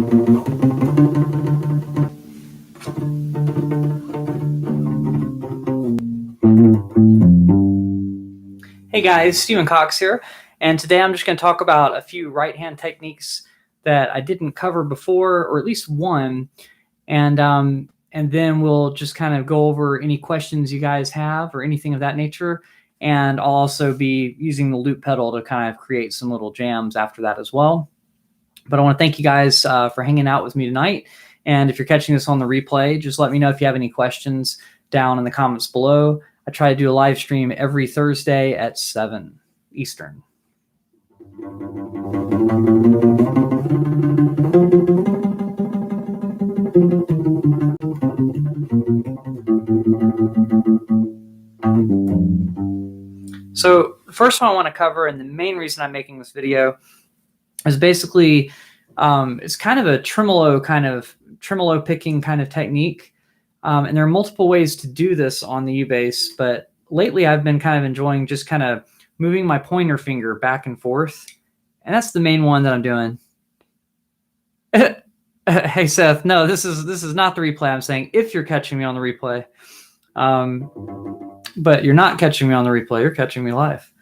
Hey guys, Stephen Cox here, and today I'm just going to talk about a few right hand techniques that I didn't cover before, or at least one, and then we'll just kind of go over any questions you guys have or anything of that nature, and I'll also be using the loop pedal to kind of create some little jams after that as well. But I want to thank you guys for hanging out with me tonight, and if you're catching this on the replay, just let me know if you have any questions down in the comments below. I try to do a live stream every Thursday at 7 Eastern. So the first one I want to cover, and the main reason I'm making this video, is basically it's kind of a tremolo picking kind of technique. And there are multiple ways to do this on the U-bass, but lately I've been kind of enjoying just kind of moving my pointer finger back and forth. And that's the main one that I'm doing. Hey, Seth, no, this is not the replay. I'm saying if you're catching me on the replay. But you're not catching me on the replay. You're catching me live.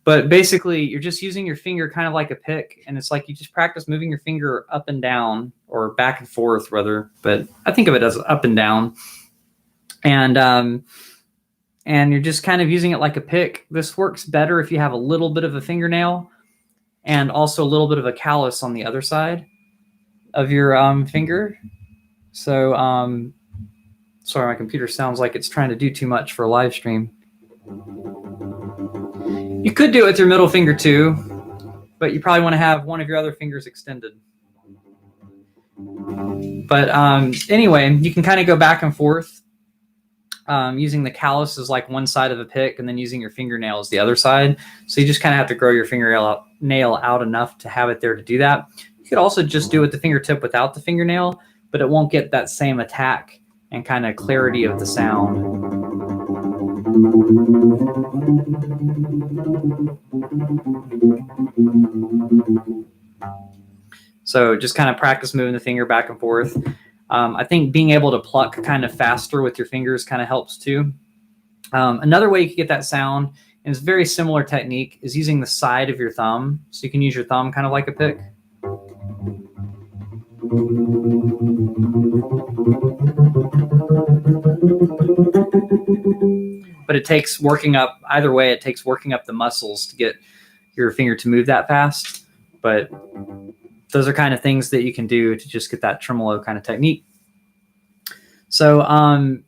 But basically, you're just using your finger kind of like a pick, and it's like you just practice moving your finger up and down, or back and forth, rather. But I think of it as up and down. And you're just kind of using it like a pick. This works better if you have a little bit of a fingernail and also a little bit of a callus on the other side of your finger. So, sorry, my computer sounds like it's trying to do too much for a live stream. You could do it with your middle finger too, but you probably want to have one of your other fingers extended. But anyway, you can kind of go back and forth using the callus as like one side of a pick, and then using your fingernail as the other side. So you just kind of have to grow your fingernail out enough to have it there to do that. You could also just do it with the fingertip without the fingernail, but it won't get that same attack and kind of clarity of the sound. So just kind of practice moving the finger back and forth. I think being able to pluck kind of faster with your fingers kind of helps too. Another way you can get that sound, and it's a very similar technique, is using the side of your thumb. So you can use your thumb kind of like a pick. But it takes working up, either way, it takes working up the muscles to get your finger to move that fast. But those are kind of things that you can do to just get that tremolo kind of technique. So I'm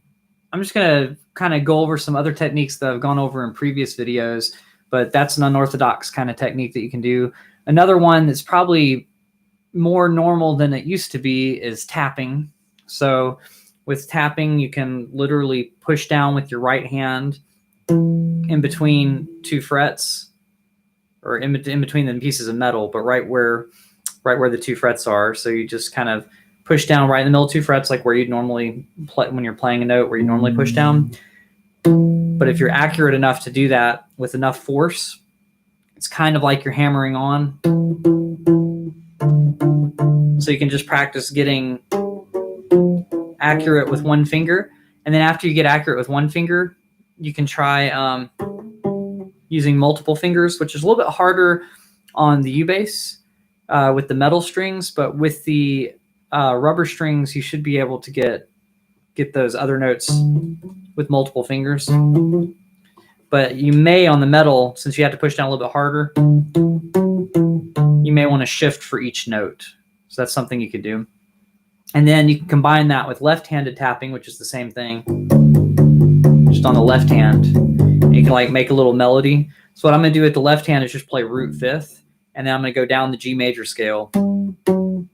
just going to kind of go over some other techniques that I've gone over in previous videos, but that's an unorthodox kind of technique that you can do. Another one that's probably more normal than it used to be is tapping. So with tapping, you can literally push down with your right hand in between two frets, or in between the pieces of metal, but right where the two frets are. So you just kind of push down right in the middle of two frets, like where you'd normally play when you're playing a note, where you normally push down. But if you're accurate enough to do that with enough force, it's kind of like you're hammering on. So you can just practice getting accurate with one finger. And then after you get accurate with one finger, you can try using multiple fingers, which is a little bit harder on the U-bass with the metal strings, but with the rubber strings, you should be able to get those other notes with multiple fingers. But you may, on the metal, since you have to push down a little bit harder, you may want to shift for each note. So that's something you could do. And then you can combine that with left-handed tapping, which is the same thing, just on the left hand. And you can like make a little melody. So what I'm going to do with the left hand is just play root fifth, and then I'm going to go down the G major scale on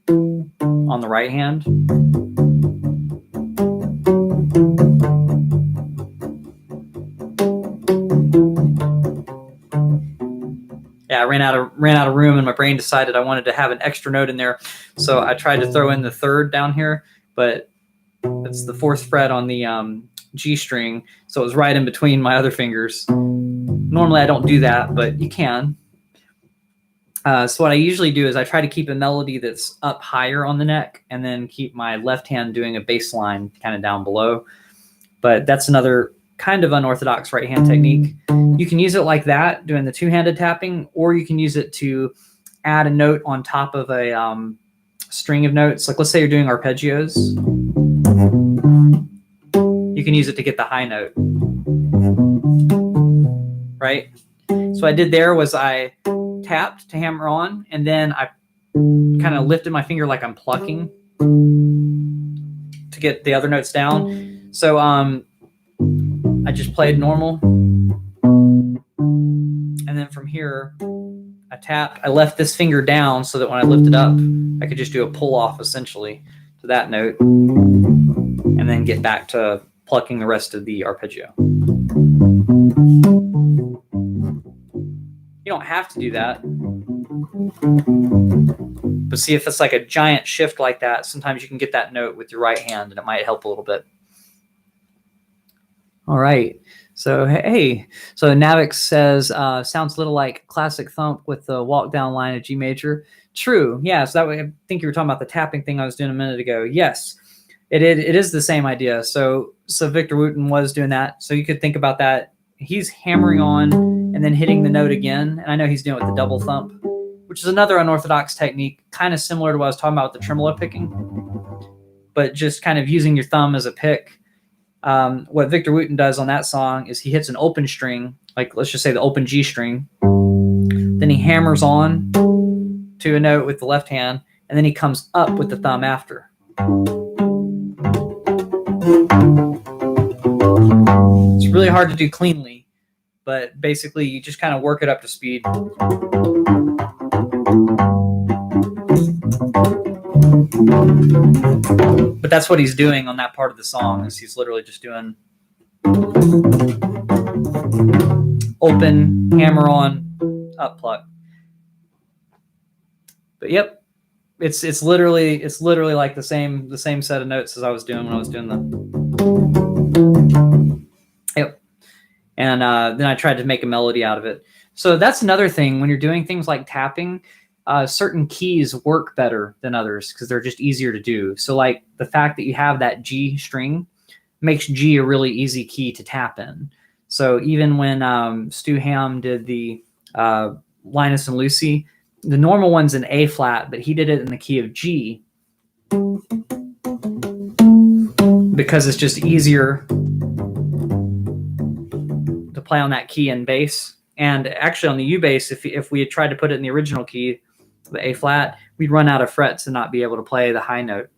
the right hand. Yeah, I ran out of room, and my brain decided I wanted to have an extra note in there. So I tried to throw in the third down here, but it's the fourth fret on the G string. So it was right in between my other fingers. Normally I don't do that, but you can. So what I usually do is I try to keep a melody that's up higher on the neck and then keep my left hand doing a bass line kind of down below. But that's another kind of unorthodox right hand technique. You can use it like that, doing the two-handed tapping, or you can use it to add a note on top of a string of notes. Like let's say you're doing arpeggios. You can use it to get the high note, right? So what I did there was I tapped to hammer on, and then I kind of lifted my finger like I'm plucking to get the other notes down. So I just played normal, and then from here I tapped. I left this finger down so that when I lift it up, I could just do a pull off essentially to that note, and then get back to plucking the rest of the arpeggio. You don't have to do that. But see, if it's like a giant shift like that, sometimes you can get that note with your right hand and it might help a little bit. All right. So, hey. So Navix says, sounds a little like classic thump with the walk down line of G major. True. Yeah. So that way, I think you were talking about the tapping thing I was doing a minute ago. Yes, it is the same idea. So Victor Wooten was doing that. So you could think about that. He's hammering on and then hitting the note again. And I know he's doing it with the double thump, which is another unorthodox technique, kind of similar to what I was talking about with the tremolo picking, but just kind of using your thumb as a pick. What Victor Wooten does on that song is he hits an open string, like let's just say the open G string. Then he hammers on to a note with the left hand, and then he comes up with the thumb after. It's really hard to do cleanly, but basically you just kind of work it up to speed. But that's what he's doing on that part of the song, is he's literally just doing open, hammer on, up, pluck. But yep, it's literally like the same set of notes as I was doing when I was doing the yep. And then I tried to make a melody out of it. So that's another thing when you're doing things like tapping. Certain keys work better than others because they're just easier to do. So like the fact that you have that G string makes G a really easy key to tap in. So even when Stu Ham did the Linus and Lucy, the normal one's in A flat, but he did it in the key of G because it's just easier to play on that key in bass. And actually on the U bass, if we had tried to put it in the original key, the A flat, we'd run out of frets and not be able to play the high note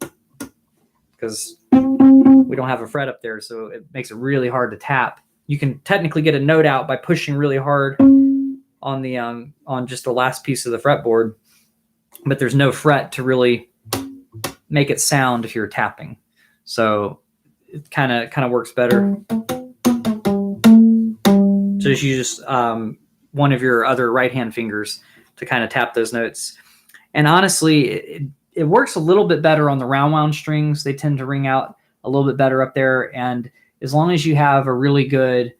because we don't have a fret up there. So it makes it really hard to tap. You can technically get a note out by pushing really hard on the on just the last piece of the fretboard, but there's no fret to really make it sound if you're tapping. So it kind of works better. So just use one of your other right hand fingers to kind of tap those notes. And honestly, it works a little bit better on the round wound strings. They tend to ring out a little bit better up there. And as long as you have a really good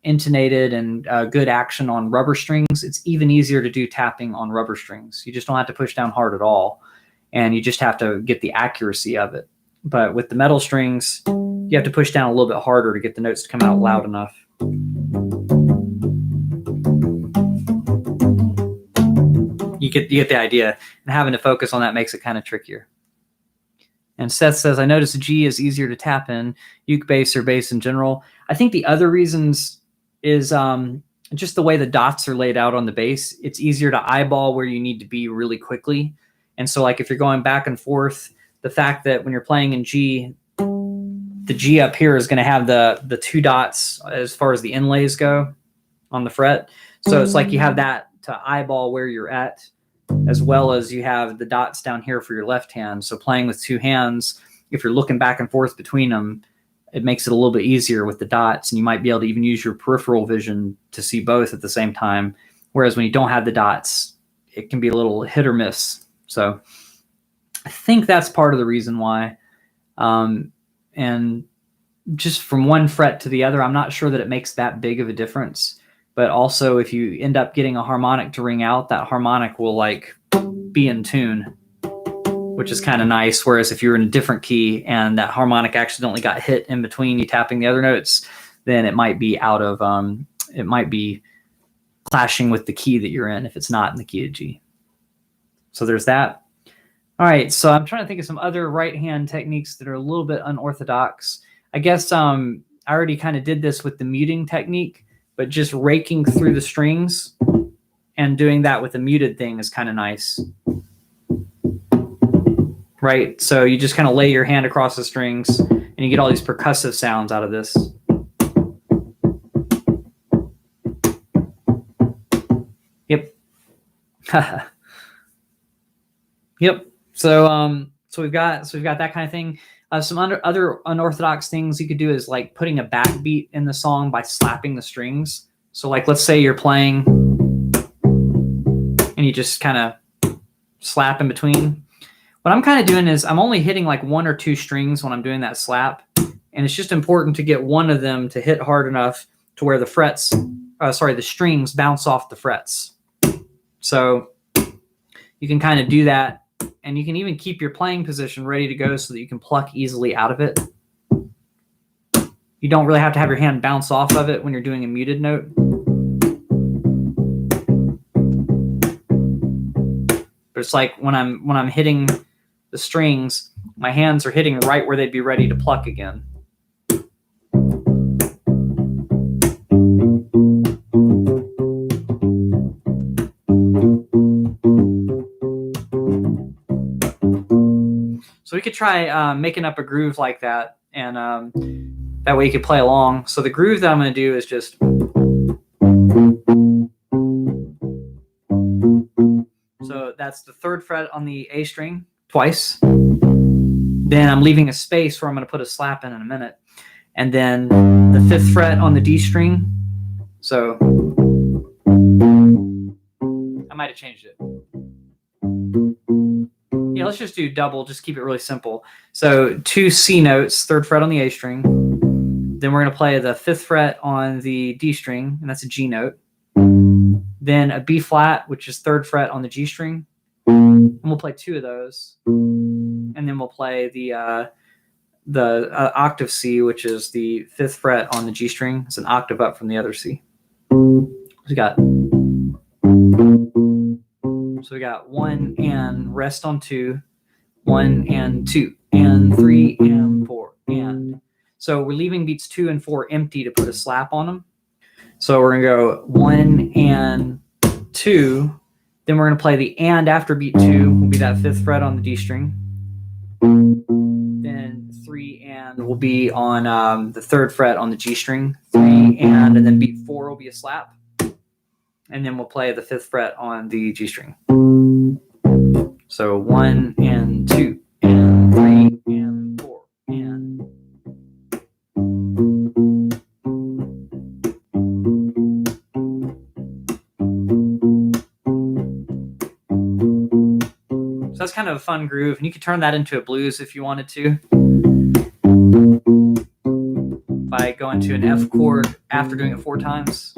intonated and good action on rubber strings, it's even easier to do tapping on rubber strings. You just don't have to push down hard at all. And you just have to get the accuracy of it. But with the metal strings, you have to push down a little bit harder to get the notes to come out loud enough. You get the idea, and having to focus on that makes it kind of trickier. And Seth says, I notice G is easier to tap in, uke bass or bass in general. I think the other reasons is just the way the dots are laid out on the bass. It's easier to eyeball where you need to be really quickly. And so like if you're going back and forth, the fact that when you're playing in G, the G up here is going to have the two dots as far as the inlays go on the fret. So it's like you have that to eyeball where you're at, as well as you have the dots down here for your left hand. So playing with two hands, if you're looking back and forth between them, it makes it a little bit easier with the dots, and you might be able to even use your peripheral vision to see both at the same time. Whereas when you don't have the dots, it can be a little hit or miss. So I think that's part of the reason why. And just from one fret to the other, I'm not sure that it makes that big of a difference. But also if you end up getting a harmonic to ring out, that harmonic will like be in tune, which is kind of nice. Whereas if you're in a different key and that harmonic accidentally got hit in between you tapping the other notes, then it might be out of, it might be clashing with the key that you're in if it's not in the key of G. So there's that. All right, so I'm trying to think of some other right hand techniques that are a little bit unorthodox. I guess I already kind of did this with the muting technique, but just raking through the strings and doing that with a muted thing is kind of nice. Right, so you just kind of lay your hand across the strings and you get all these percussive sounds out of this. Yep. Yep. So we've got that kind of thing. Some other unorthodox things you could do is like putting a backbeat in the song by slapping the strings. So like, let's say you're playing and you just kind of slap in between. What I'm kind of doing is I'm only hitting like 1 or 2 strings when I'm doing that slap. And it's just important to get one of them to hit hard enough to where the frets, the strings bounce off the frets. So you can kind of do that. And you can even keep your playing position ready to go so that you can pluck easily out of it. You don't really have to have your hand bounce off of it when you're doing a muted note. But it's like when I'm hitting the strings, my hands are hitting right where they'd be ready to pluck again. So we could try making up a groove like that, and that way you could play along. So the groove that I'm going to do is just... So that's the 3rd fret on the A string twice. Then I'm leaving a space where I'm going to put a slap in a minute. And then the 5th fret on the D string. So I might have changed it. Yeah, let's just do double, just keep it really simple. So 2 C notes, 3rd fret on the A string. Then we're going to play the 5th fret on the D string, and that's a G note. Then a B flat, which is 3rd fret on the G string. And we'll play 2 of those. And then we'll play the octave C, which is the 5th fret on the G string. It's an octave up from the other C. We got... So we got 1 and rest on 2, 1 and 2, and 3 and 4, and. So we're leaving beats 2 and 4 empty to put a slap on them. So we're going to go 1 and 2. Then we're going to play the and after beat 2 will be that 5th fret on the D string. Then 3 and will be on the 3rd fret on the G string. 3 and then beat 4 will be a slap. And then we'll play the 5th fret on the G string. So 1 and 2 and 3 and 4 and. So that's kind of a fun groove, and you could turn that into a blues if you wanted to. By going to an F chord after doing it 4 times.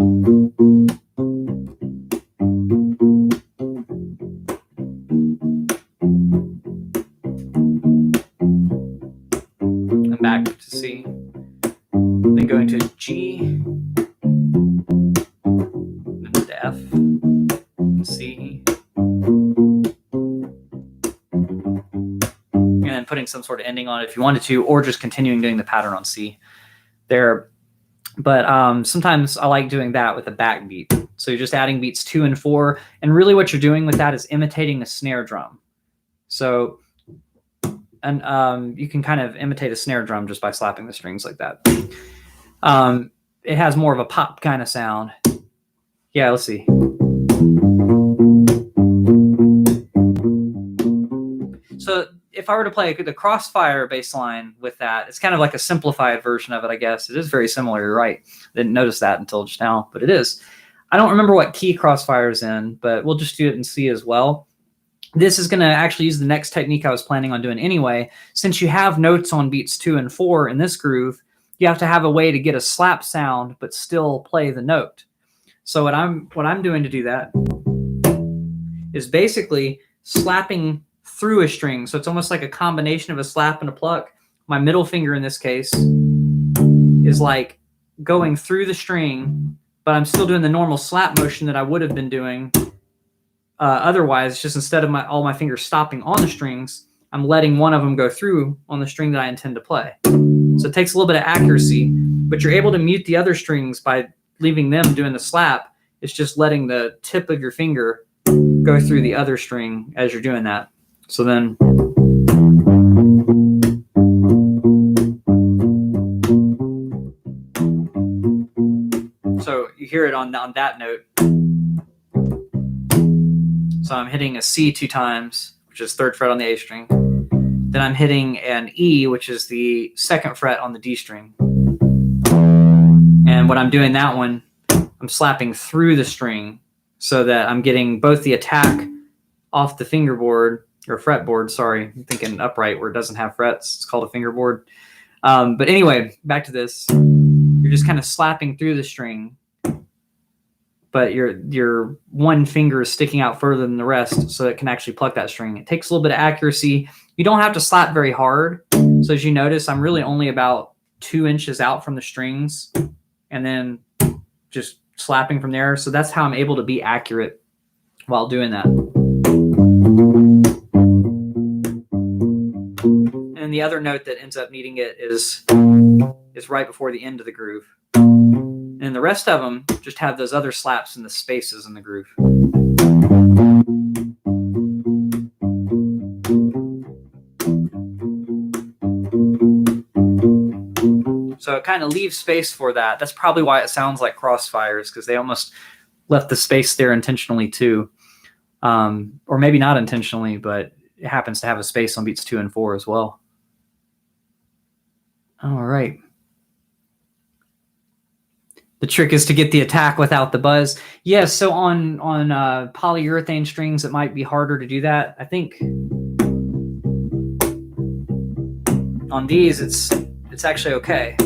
And back to C. Then going to G. Then to F. C. And then putting some sort of ending on it if you wanted to, or just continuing doing the pattern on C there. But sometimes I like doing that with a backbeat. So you're just adding beats 2 and 4. And really what you're doing with that is imitating a snare drum. So and you can kind of imitate a snare drum just by slapping the strings like that. It has more of a pop kind of sound. Yeah, let's see. So if I were to play the Crossfire bass line with that, it's kind of like a simplified version of it, I guess. It is very similar, you're right. Didn't notice that until just now, but it is. I don't remember what key Crossfire is in, but we'll just do it in C as well. This is going to actually use the next technique I was planning on doing anyway. Since you have notes on beats 2 and 4 in this groove, you have to have a way to get a slap sound but still play the note. So what I'm doing to do that is basically slapping through a string. So it's almost like a combination of a slap and a pluck. My middle finger in this case is like going through the string, but I'm still doing the normal slap motion that I would have been doing otherwise. Just instead of all my fingers stopping on the strings, I'm letting one of them go through on the string that I intend to play. So it takes a little bit of accuracy, but you're able to mute the other strings by leaving them doing the slap. It's just letting the tip of your finger go through the other string as you're doing that. So then so you hear it on that note. So I'm hitting a C 2 times, which is 3rd fret on the A string. Then I'm hitting an E, which is the 2nd fret on the D string. And when I'm doing that one, I'm slapping through the string so that I'm getting both the attack off the fingerboard, or fretboard, sorry. I'm thinking upright where it doesn't have frets. It's called a fingerboard. But anyway, back to this. You're just kind of slapping through the string, but your one finger is sticking out further than the rest so it can actually pluck that string. It takes a little bit of accuracy. You don't have to slap very hard. So as you notice, I'm really only about 2 inches out from the strings and then just slapping from there. So that's how I'm able to be accurate while doing that. And the other note that ends up needing it is right before the end of the groove. And the rest of them just have those other slaps in the spaces in the groove. So it kind of leaves space for that. That's probably why it sounds like crossfires, because they almost left the space there intentionally too. Or maybe not intentionally, but it happens to have a space on beats 2 and 4 as well. All right. The trick is to get the attack without the buzz. Yes, so on polyurethane strings, it might be harder to do that. I think on these, it's actually okay.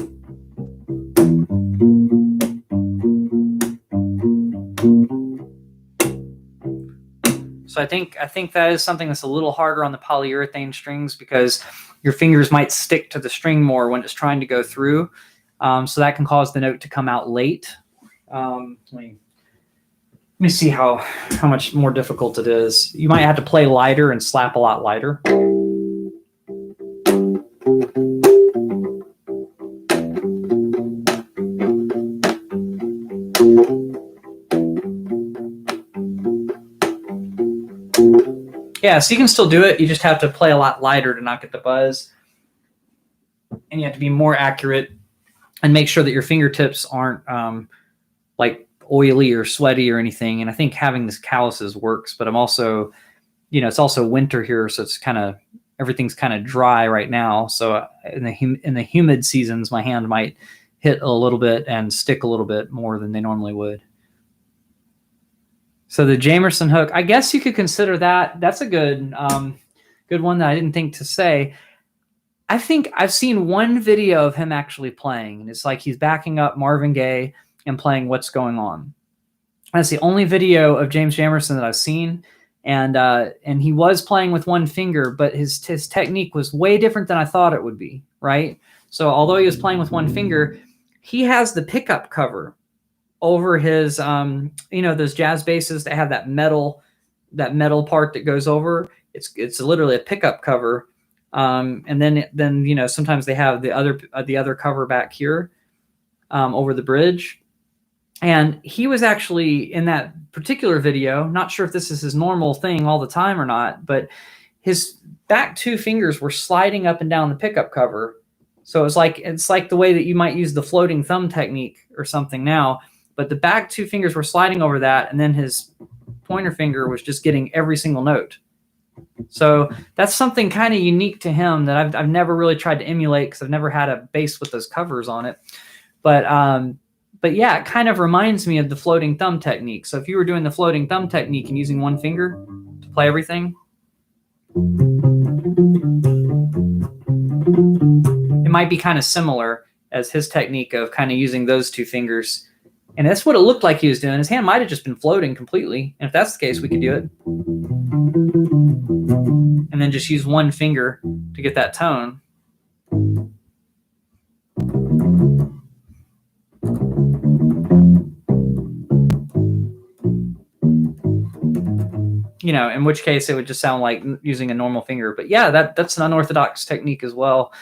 So I think that is something that's a little harder on the polyurethane strings because your fingers might stick to the string more when it's trying to go through. So that can cause the note to come out late. Let me see how much more difficult it is. You might have to play lighter and slap a lot lighter. Yeah, so you can still do it. You just have to play a lot lighter to not get the buzz. And you have to be more accurate and make sure that your fingertips aren't like oily or sweaty or anything. And I think having this calluses works, but I'm also, it's also winter here. So it's everything's kind of dry right now. So in the humid seasons, my hand might hit a little bit and stick a little bit more than they normally would. So the Jamerson hook, I guess you could consider that. That's a good one that I didn't think to say. I think I've seen one video of him actually playing, and it's like he's backing up Marvin Gaye and playing What's Going On. That's the only video of James Jamerson that I've seen, and he was playing with one finger, but his technique was way different than I thought it would be, right? So although he was playing with one finger, he has the pickup cover over his, those jazz basses that have that metal part that goes over. It's literally a pickup cover. And then sometimes they have the other cover back here over the bridge. And he was actually in that particular video, not sure if this is his normal thing all the time or not, but his back 2 fingers were sliding up and down the pickup cover. So it's like the way that you might use the floating thumb technique or something now, but the back 2 fingers were sliding over that, and then his pointer finger was just getting every single note. So that's something kind of unique to him that I've never really tried to emulate because I've never had a bass with those covers on it. But yeah, it kind of reminds me of the floating thumb technique. So if you were doing the floating thumb technique and using one finger to play everything, it might be kind of similar as his technique of kind of using those 2 fingers And that's what it looked like he was doing. His hand might have just been floating completely. And if that's the case, we could do it. And then just use one finger to get that tone. You know, in which case it would just sound like using a normal finger. But yeah, that's an unorthodox technique as well.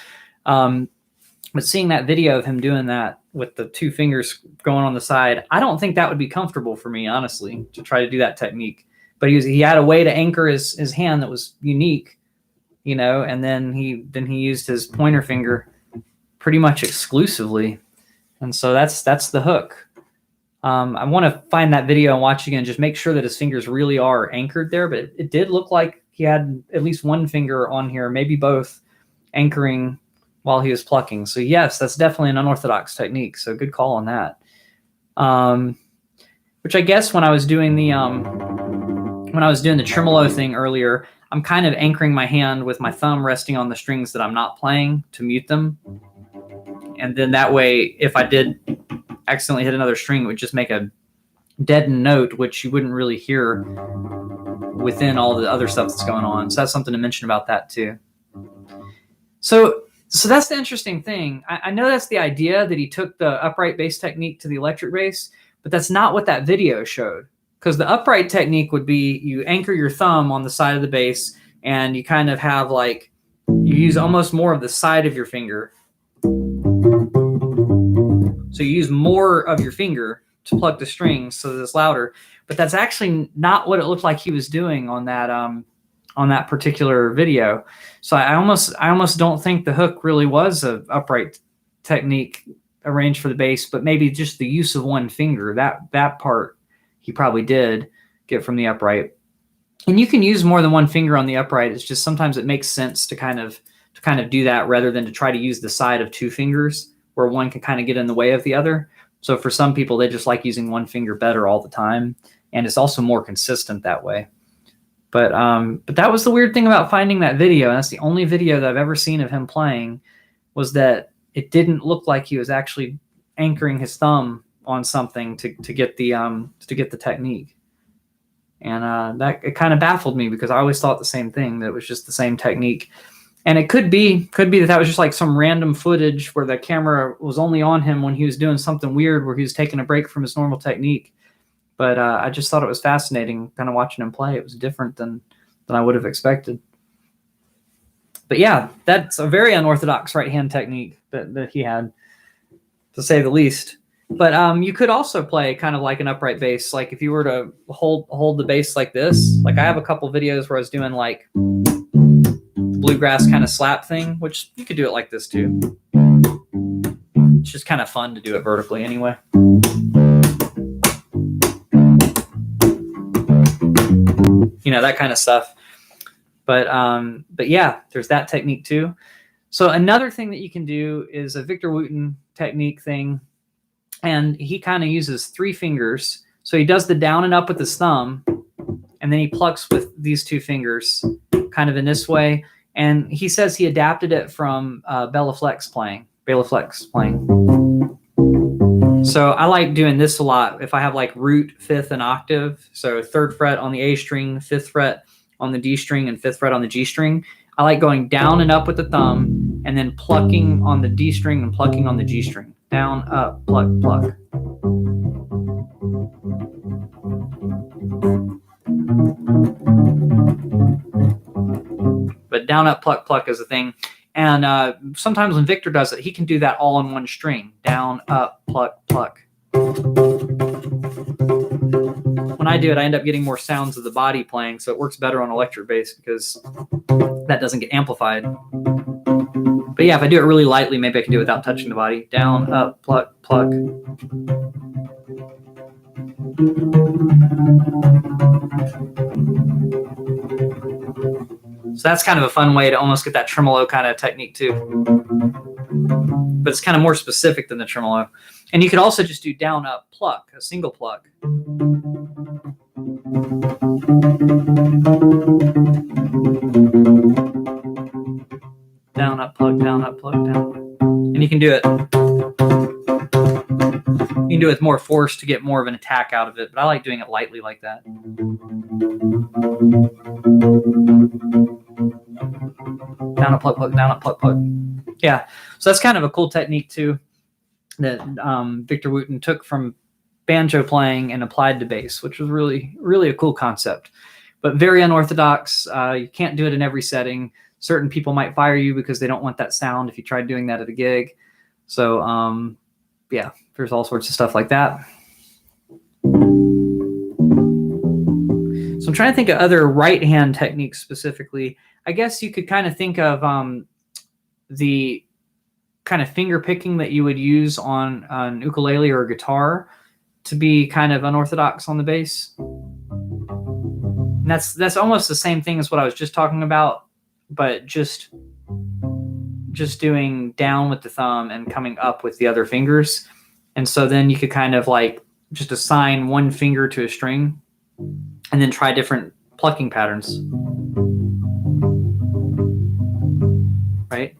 But seeing that video of him doing that with the two fingers going on the side, I don't think that would be comfortable for me, honestly, to try to do that technique. But he had a way to anchor his hand that was unique, you know, and then he used his pointer finger pretty much exclusively. And so that's the hook. I want to find that video and watch again, just make sure that his fingers really are anchored there. But it did look like he had at least one finger on here, maybe both, anchoring while he was plucking. So yes, that's definitely an unorthodox technique. So good call on that. Which I guess when I was doing the tremolo thing earlier, I'm kind of anchoring my hand with my thumb resting on the strings that I'm not playing to mute them. And then that way, if I did accidentally hit another string, it would just make a deadened note, which you wouldn't really hear within all the other stuff that's going on. So that's something to mention about that too. So that's the interesting thing. I know that's the idea, that he took the upright bass technique to the electric bass, but that's not what that video showed. Because the upright technique would be you anchor your thumb on the side of the bass and you kind of have like, you use almost more of the side of your finger. So you use more of your finger to pluck the strings so that it's louder. But that's actually not what it looked like he was doing on that particular video. So I almost don't think the hook really was an upright technique arranged for the bass, but maybe just the use of one finger. That part he probably did get from the upright. And you can use more than one finger on the upright. It's just sometimes it makes sense to kind of do that rather than to try to use the side of two fingers where one can kind of get in the way of the other. So for some people, they just like using one finger better all the time. And it's also more consistent that way. But that was the weird thing about finding that video. And that's the only video that I've ever seen of him playing, was that it didn't look like he was actually anchoring his thumb on something to get the technique. And that it kind of baffled me, because I always thought the same thing, that it was just the same technique. And it could be that was just like some random footage where the camera was only on him when he was doing something weird, where he was taking a break from his normal technique. But I just thought it was fascinating kind of watching him play. It was different than I would have expected. But yeah, that's a very unorthodox right hand technique that he had, to say the least. But you could also play kind of like an upright bass. Like if you were to hold the bass like this, like I have a couple videos where I was doing like bluegrass kind of slap thing, which you could do it like this too. It's just kind of fun to do it vertically anyway. You know, that kind of stuff. But yeah, there's that technique too. So another thing that you can do is a Victor Wooten technique thing. And he kind of uses three fingers. So he does the down and up with his thumb, and then he plucks with these two fingers kind of in this way. And he says he adapted it from Bela Fleck's playing. So I like doing this a lot. If I have like root, fifth, and octave, so 3rd fret on the A string, 5th fret on the D string, and 5th fret on the G string, I like going down and up with the thumb and then plucking on the D string and plucking on the G string. Down, up, pluck, pluck. But down, up, pluck, pluck is the thing. And sometimes when Victor does it, he can do that all on one string. Down, up, pluck, pluck. When I do it, I end up getting more sounds of the body playing, so it works better on electric bass because that doesn't get amplified. But yeah, if I do it really lightly, maybe I can do it without touching the body. Down, up, pluck, pluck. So that's kind of a fun way to almost get that tremolo kind of technique too. But it's kind of more specific than the tremolo. And you could also just do down, up, pluck, a single pluck. Down, up, pluck, down, up, pluck, down. And you can do it, can do it with more force to get more of an attack out of it, but I like doing it lightly like that. Down a pluck, pluck, down a pluck, pluck. Yeah, so that's kind of a cool technique too that Victor Wooten took from banjo playing and applied to bass, which was really, really a cool concept, but very unorthodox. You can't do it in every setting. Certain people might fire you because they don't want that sound if you tried doing that at a gig. So yeah, there's all sorts of stuff like that. So I'm trying to think of other right hand techniques specifically. I guess you could kind of think of the kind of finger picking that you would use on an ukulele or a guitar to be kind of unorthodox on the bass. And that's almost the same thing as what I was just talking about, but just doing down with the thumb and coming up with the other fingers. And so then you could kind of like just assign one finger to a string and then try different plucking patterns. Right?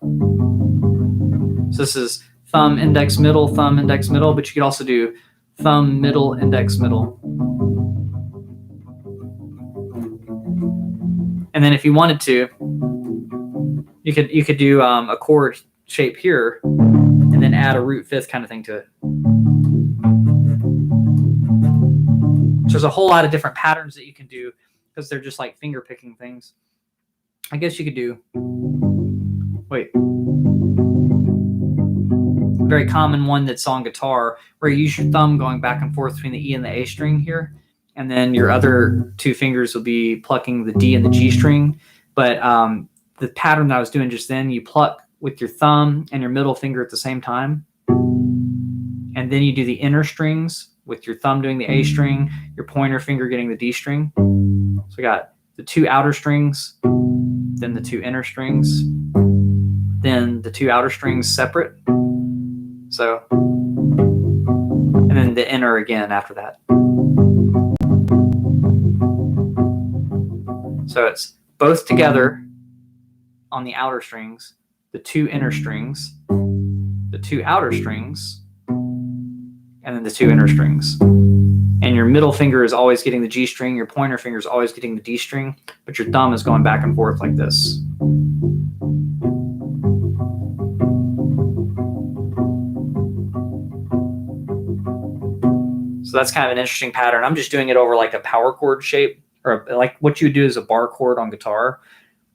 So this is thumb, index, middle, but you could also do thumb, middle, index, middle. And then if you wanted to, you could do a chord shape here and then add a root fifth kind of thing to it. So there's a whole lot of different patterns that you can do because they're just like finger picking things. I guess you could do, wait. A very common one that's on guitar where you use your thumb going back and forth between the E and the A string here. And then your other two fingers will be plucking the D and the G string. But the pattern that I was doing just then, you pluck with your thumb and your middle finger at the same time. And then you do the inner strings with your thumb doing the A string, your pointer finger getting the D string. So we got the two outer strings, then the two inner strings, then the two outer strings separate. So, and then the inner again after that. So it's both together on the outer strings, the two inner strings, the two outer strings, and then the two inner strings. And your middle finger is always getting the G string, your pointer finger is always getting the D string, but your thumb is going back and forth like this. So that's kind of an interesting pattern. I'm just doing it over like a power chord shape, or like what you do is a bar chord on guitar.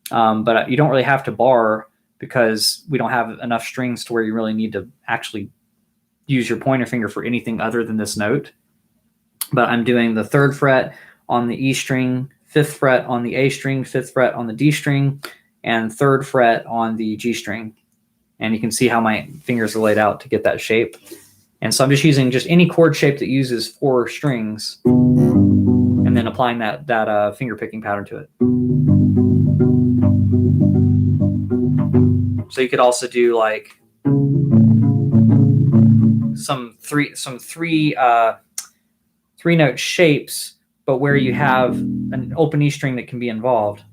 But you don't really have to bar because we don't have enough strings to where you really need to actually use your pointer finger for anything other than this note. But I'm doing the 3rd fret on the E string, 5th fret on the A string, 5th fret on the D string, and 3rd fret on the G string. And you can see how my fingers are laid out to get that shape. And so I'm just using just any chord shape that uses 4 strings and then applying that finger picking pattern to it. So you could also do like some three note shapes, but where you have an open E string that can be involved.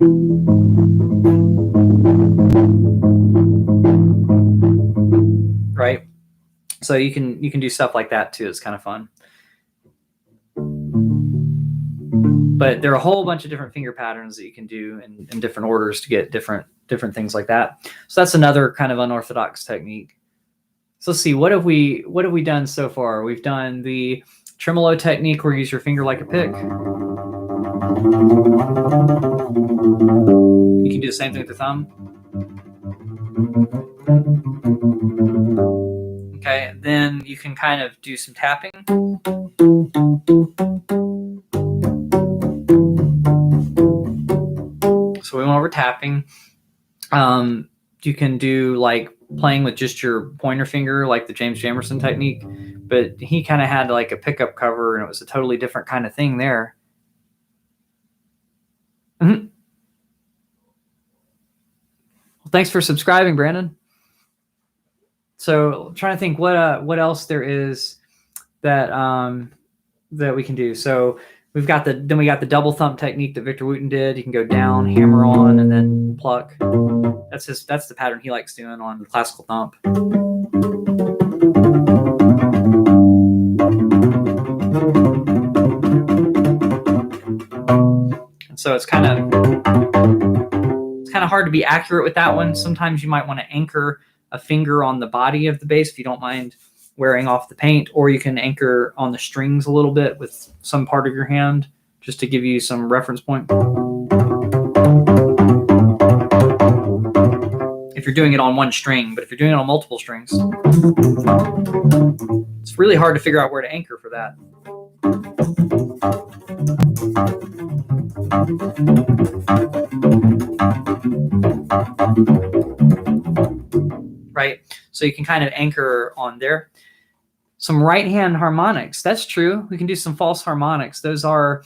Right? So you can do stuff like that too. It's kind of fun. But there are a whole bunch of different finger patterns that you can do in different orders to get different things like that. So that's another kind of unorthodox technique. So let's see, what have we done so far? We've done the tremolo technique where you use your finger like a pick. You can do the same thing with the thumb. Okay, then you can kind of do some tapping. So we went over tapping. You can do like playing with just your pointer finger, like the Jamerson technique, but he kind of had like a pickup cover and it was a totally different kind of thing there. Mm-hmm. Well, thanks for subscribing, Brandon. So I'm trying to think what else there is that that we can do. So we got the double thump technique that Victor Wooten did. You can go down, hammer on, and then pluck. That's the pattern he likes doing on classical thump. So it's kind of hard to be accurate with that one. Sometimes you might want to anchor a finger on the body of the bass if you don't mind wearing off the paint, or you can anchor on the strings a little bit with some part of your hand just to give you some reference point. If you're doing it on one string, but if you're doing it on multiple strings, it's really hard to figure out where to anchor for that. Right? So you can kind of anchor on there. Some right hand harmonics. That's true. We can do some false harmonics. Those are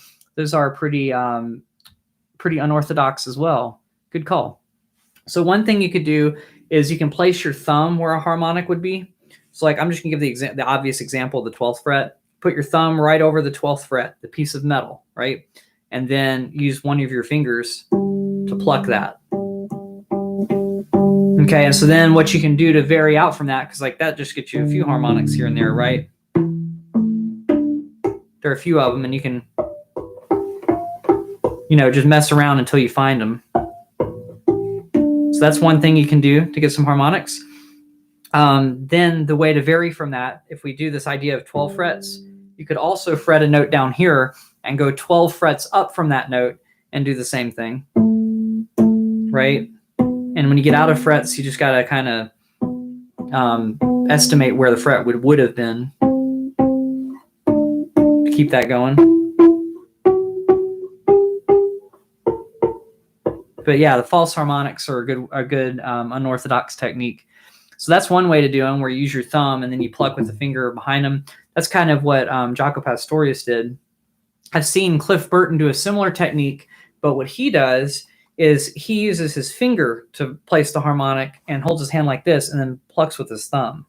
pretty unorthodox as well. Good call. So one thing you could do is you can place your thumb where a harmonic would be. So like I'm just gonna give the obvious example of the 12th fret. Put your thumb right over the 12th fret, the piece of metal, right? And then use one of your fingers to pluck that. Okay, and so then what you can do to vary out from that, because like that just gets you a few harmonics here and there, right? There are a few of them, and you can, just mess around until you find them. So that's one thing you can do to get some harmonics. Then the way to vary from that, if we do this idea of 12 frets, you could also fret a note down here and go 12 frets up from that note and do the same thing, right? And when you get out of frets, you just got to kind of estimate where the fret would have been to keep that going. But yeah, the false harmonics are a good unorthodox technique. So that's one way to do them, where you use your thumb and then you pluck with the finger behind them. That's kind of what Jaco Pastorius did. I've seen Cliff Burton do a similar technique, but what he does is he uses his finger to place the harmonic and holds his hand like this and then plucks with his thumb.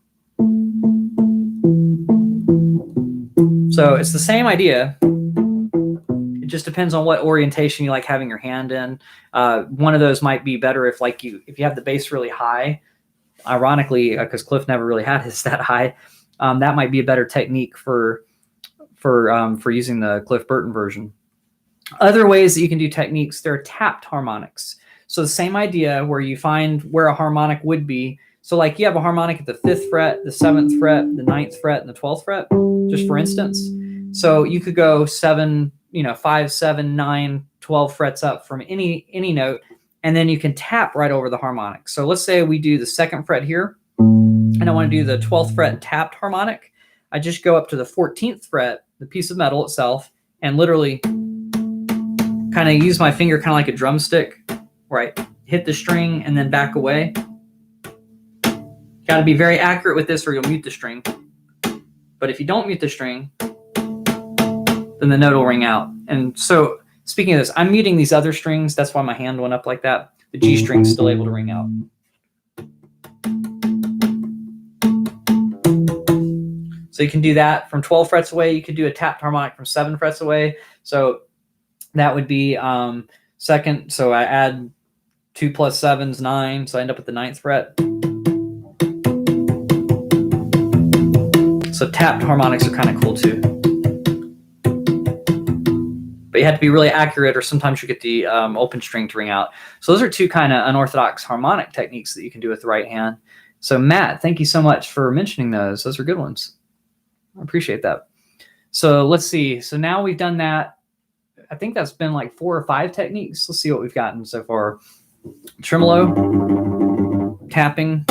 So it's the same idea. It just depends on what orientation you like having your hand in. One of those might be better if you have the bass really high. Ironically, because Cliff never really had his that high, that might be a better technique for using the Cliff Burton version. Other ways that you can do techniques, there are tapped harmonics. So the same idea where you find where a harmonic would be. So like you have a harmonic at the 5th fret, the 7th fret, the 9th fret, and the 12th fret, just for instance. So you could go 5, 7, 9, 12 frets up from any note, and then you can tap right over the harmonic. So let's say we do the 2nd fret here, and I want to do the 12th fret tapped harmonic. I just go up to the 14th fret, the piece of metal itself, and literally kind of use my finger kind of like a drumstick, right? Hit the string and then back away. Got to be very accurate with this or you'll mute the string. But if you don't mute the string, then the note will ring out. And so speaking of this, I'm muting these other strings. That's why my hand went up like that. The G string's still able to ring out. So you can do that from 12 frets away. You could do a tapped harmonic from 7 frets away. So that would be second. So I add 2 plus 7's 9. So I end up with the 9th fret. So tapped harmonics are kind of cool too. But you have to be really accurate, or sometimes you get the open string to ring out. So those are two kind of unorthodox harmonic techniques that you can do with the right hand. So Matt, thank you so much for mentioning those. Those are good ones. I appreciate that. So let's see. So now we've done that. I think that's been like 4 or 5 techniques. Let's see what we've gotten so far. Tremolo, tapping.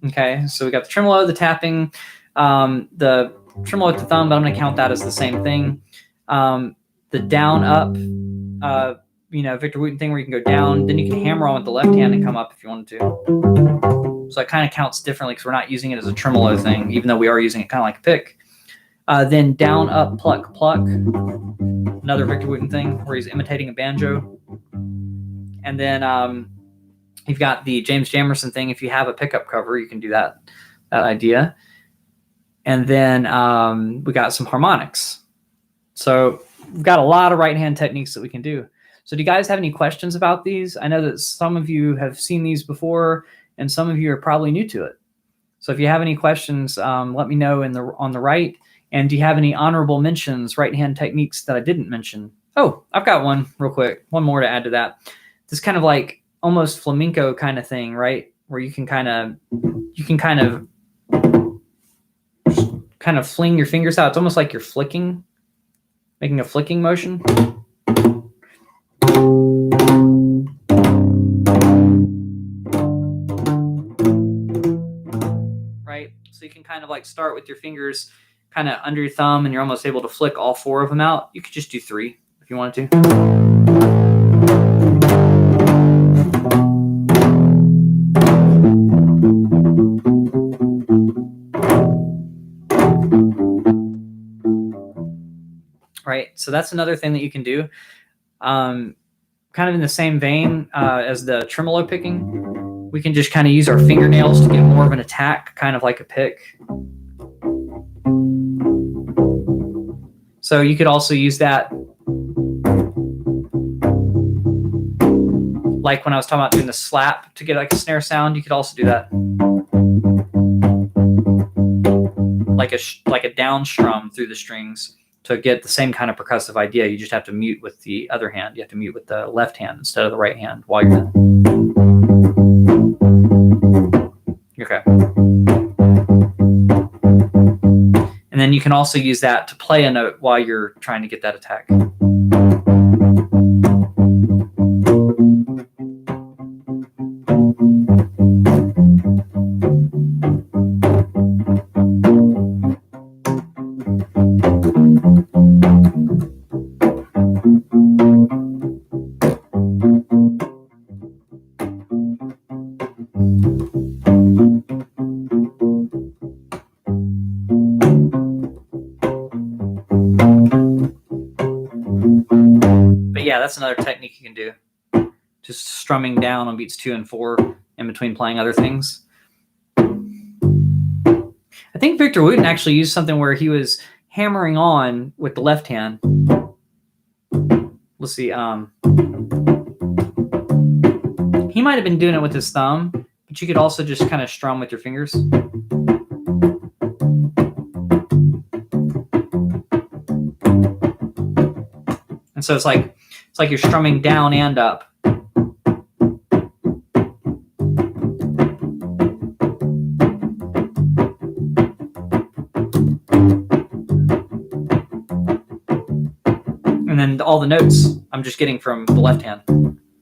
Okay, so we got the tremolo, the tapping, the tremolo with the thumb, but I'm going to count that as the same thing. The down up, Victor Wooten thing where you can go down, then you can hammer on with the left hand and come up if you wanted to. So it kind of counts differently because we're not using it as a tremolo thing, even though we are using it kind of like a pick. Then down, up, pluck, pluck. Another Victor Wooten thing where he's imitating a banjo. And then you've got the James Jamerson thing. If you have a pickup cover, you can do that idea. And then we got some harmonics. So we've got a lot of right-hand techniques that we can do. So do you guys have any questions about these? I know that some of you have seen these before, and some of you are probably new to it. So if you have any questions, let me know on the right. And do you have any honorable mentions, right-hand techniques that I didn't mention? Oh, I've got one real quick. One more to add to that. This kind of like almost flamenco kind of thing, right? Where you can kind of fling your fingers out. It's almost like you're flicking, making a flicking motion. Right? So you can kind of like start with your fingers kind of under your thumb, and you're almost able to flick all 4 of them out. You could just do 3 if you wanted to. Right, so that's another thing that you can do. Kind of in the same vein as the tremolo picking, we can just kind of use our fingernails to get more of an attack, kind of like a pick. So you could also use that, like when I was talking about doing the slap to get like a snare sound, you could also do that. Like a down strum through the strings to get the same kind of percussive idea. You just have to mute with the other hand. You have to mute with the left hand instead of the right hand while you're in. Okay. And then you can also use that to play a note while you're trying to get that attack. Yeah, that's another technique you can do. Just strumming down on beats 2 and 4 in between playing other things. I think Victor Wooten actually used something where he was hammering on with the left hand. Let's see. He might have been doing it with his thumb, but you could also just kind of strum with your fingers. And so it's like you're strumming down and up. And then all the notes I'm just getting from the left hand.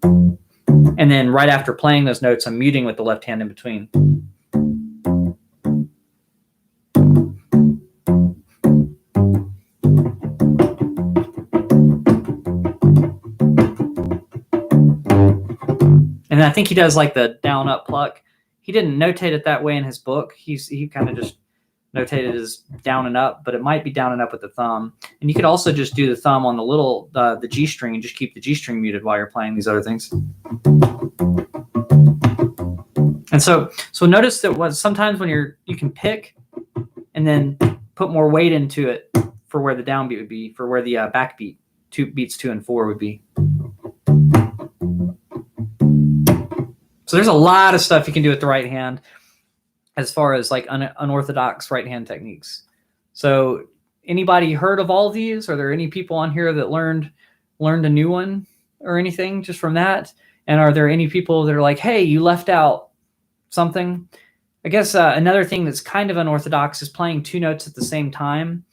And then right after playing those notes, I'm muting with the left hand in between. And I think he does like the down up pluck. He didn't notate it that way in his book. He kind of just notated as down and up, but it might be down and up with the thumb. And you could also just do the thumb on the little the G string and just keep the G string muted while you're playing these other things. And so notice that sometimes when you can pick and then put more weight into it for where the downbeat would be, for where the backbeat, beats 2 and 4 would be. So there's a lot of stuff you can do with the right hand as far as like unorthodox right hand techniques. So anybody heard of all of these? Are there any people on here that learned a new one or anything just from that? And are there any people that are like, hey, you left out something? I guess another thing that's kind of unorthodox is playing 2 notes at the same time,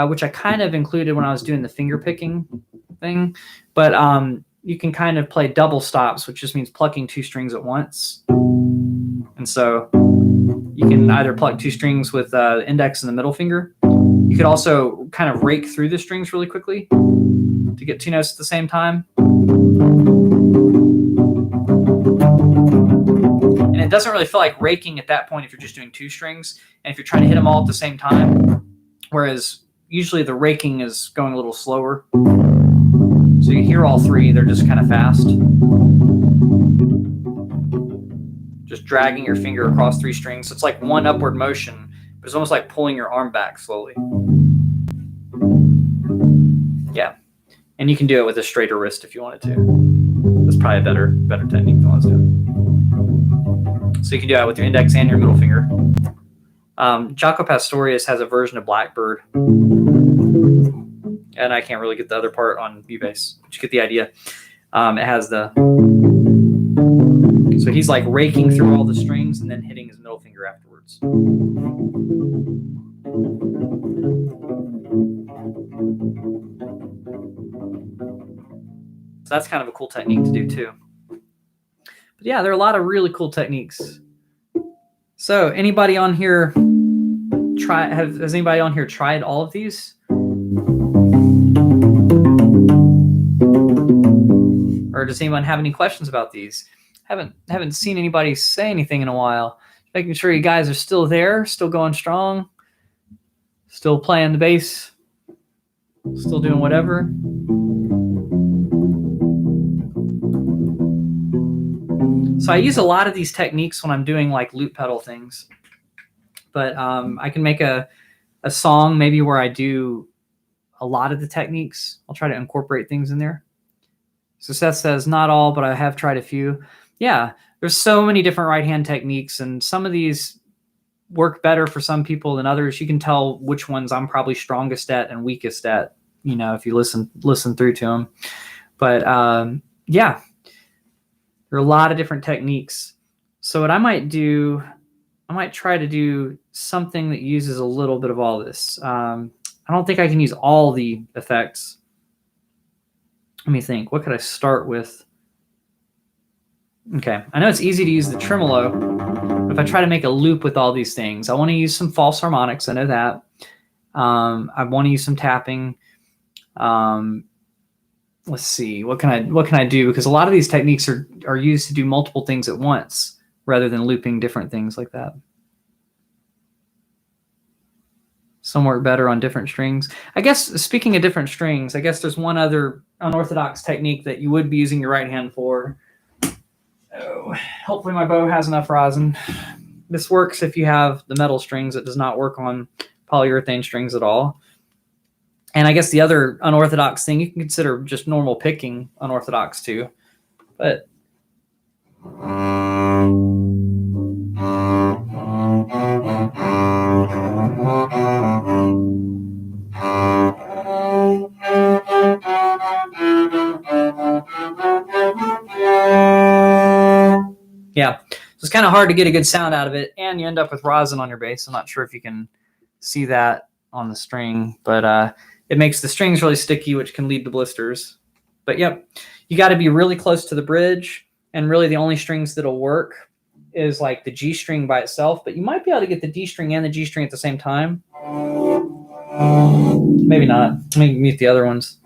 which I kind of included when I was doing the finger picking thing. But you can kind of play double stops, which just means plucking 2 strings at once. And so you can either pluck 2 strings with the index and the middle finger. You could also kind of rake through the strings really quickly to get 2 notes at the same time. And it doesn't really feel like raking at that point if you're just doing 2 strings and if you're trying to hit them all at the same time. Whereas usually the raking is going a little slower. So you hear all 3, they're just kind of fast. Just dragging your finger across 3 strings. So it's like one upward motion, but it's almost like pulling your arm back slowly. Yeah. And you can do it with a straighter wrist if you wanted to. That's probably a better technique than what I was doing. So you can do that with your index and your middle finger. Jaco Pastorius has a version of Blackbird and I can't really get the other part on B bass, but you get the idea. It has the, so he's like raking through all the strings and then hitting his middle finger afterwards. So that's kind of a cool technique to do too. But yeah, there are a lot of really cool techniques. So anybody on here has anybody on here tried all of these? Or does anyone have any questions about these? Haven't seen anybody say anything in a while. Making sure you guys are still there, still going strong, still playing the bass, still doing whatever. So I use a lot of these techniques when I'm doing like loop pedal things, but I can make a song maybe where I do a lot of the techniques. I'll try to incorporate things in there. So Seth says, not all, but I have tried a few. Yeah, there's so many different right hand techniques, and some of these work better for some people than others. You can tell which ones I'm probably strongest at and weakest at, you know, if you listen through to them. But yeah, there are a lot of different techniques. So what I might do, I might try to do something that uses a little bit of all this. I don't think I can use all the effects. Let me think. What could I start with? Okay, I know it's easy to use the tremolo. If I try to make a loop with all these things, I want to use some false harmonics. I know that. I want to use some tapping. Let's see. What can I do? Because a lot of these techniques are used to do multiple things at once rather than looping different things like that. Some work better on different strings. I guess, speaking of different strings, I guess there's one other unorthodox technique that you would be using your right hand for. Oh, hopefully my bow has enough rosin. This works if you have the metal strings. It does not work on polyurethane strings at all. And I guess the other unorthodox thing, you can consider just normal picking unorthodox too. But yeah, so it's kind of hard to get a good sound out of it, and you end up with rosin on your bass. I'm not sure if you can see that on the string, but it makes the strings really sticky, which can lead to blisters. But yep, you got to be really close to the bridge, and really the only strings that'll work is like the G string by itself, but you might be able to get the D string and the G string at the same time. Maybe not. Let me mute the other ones.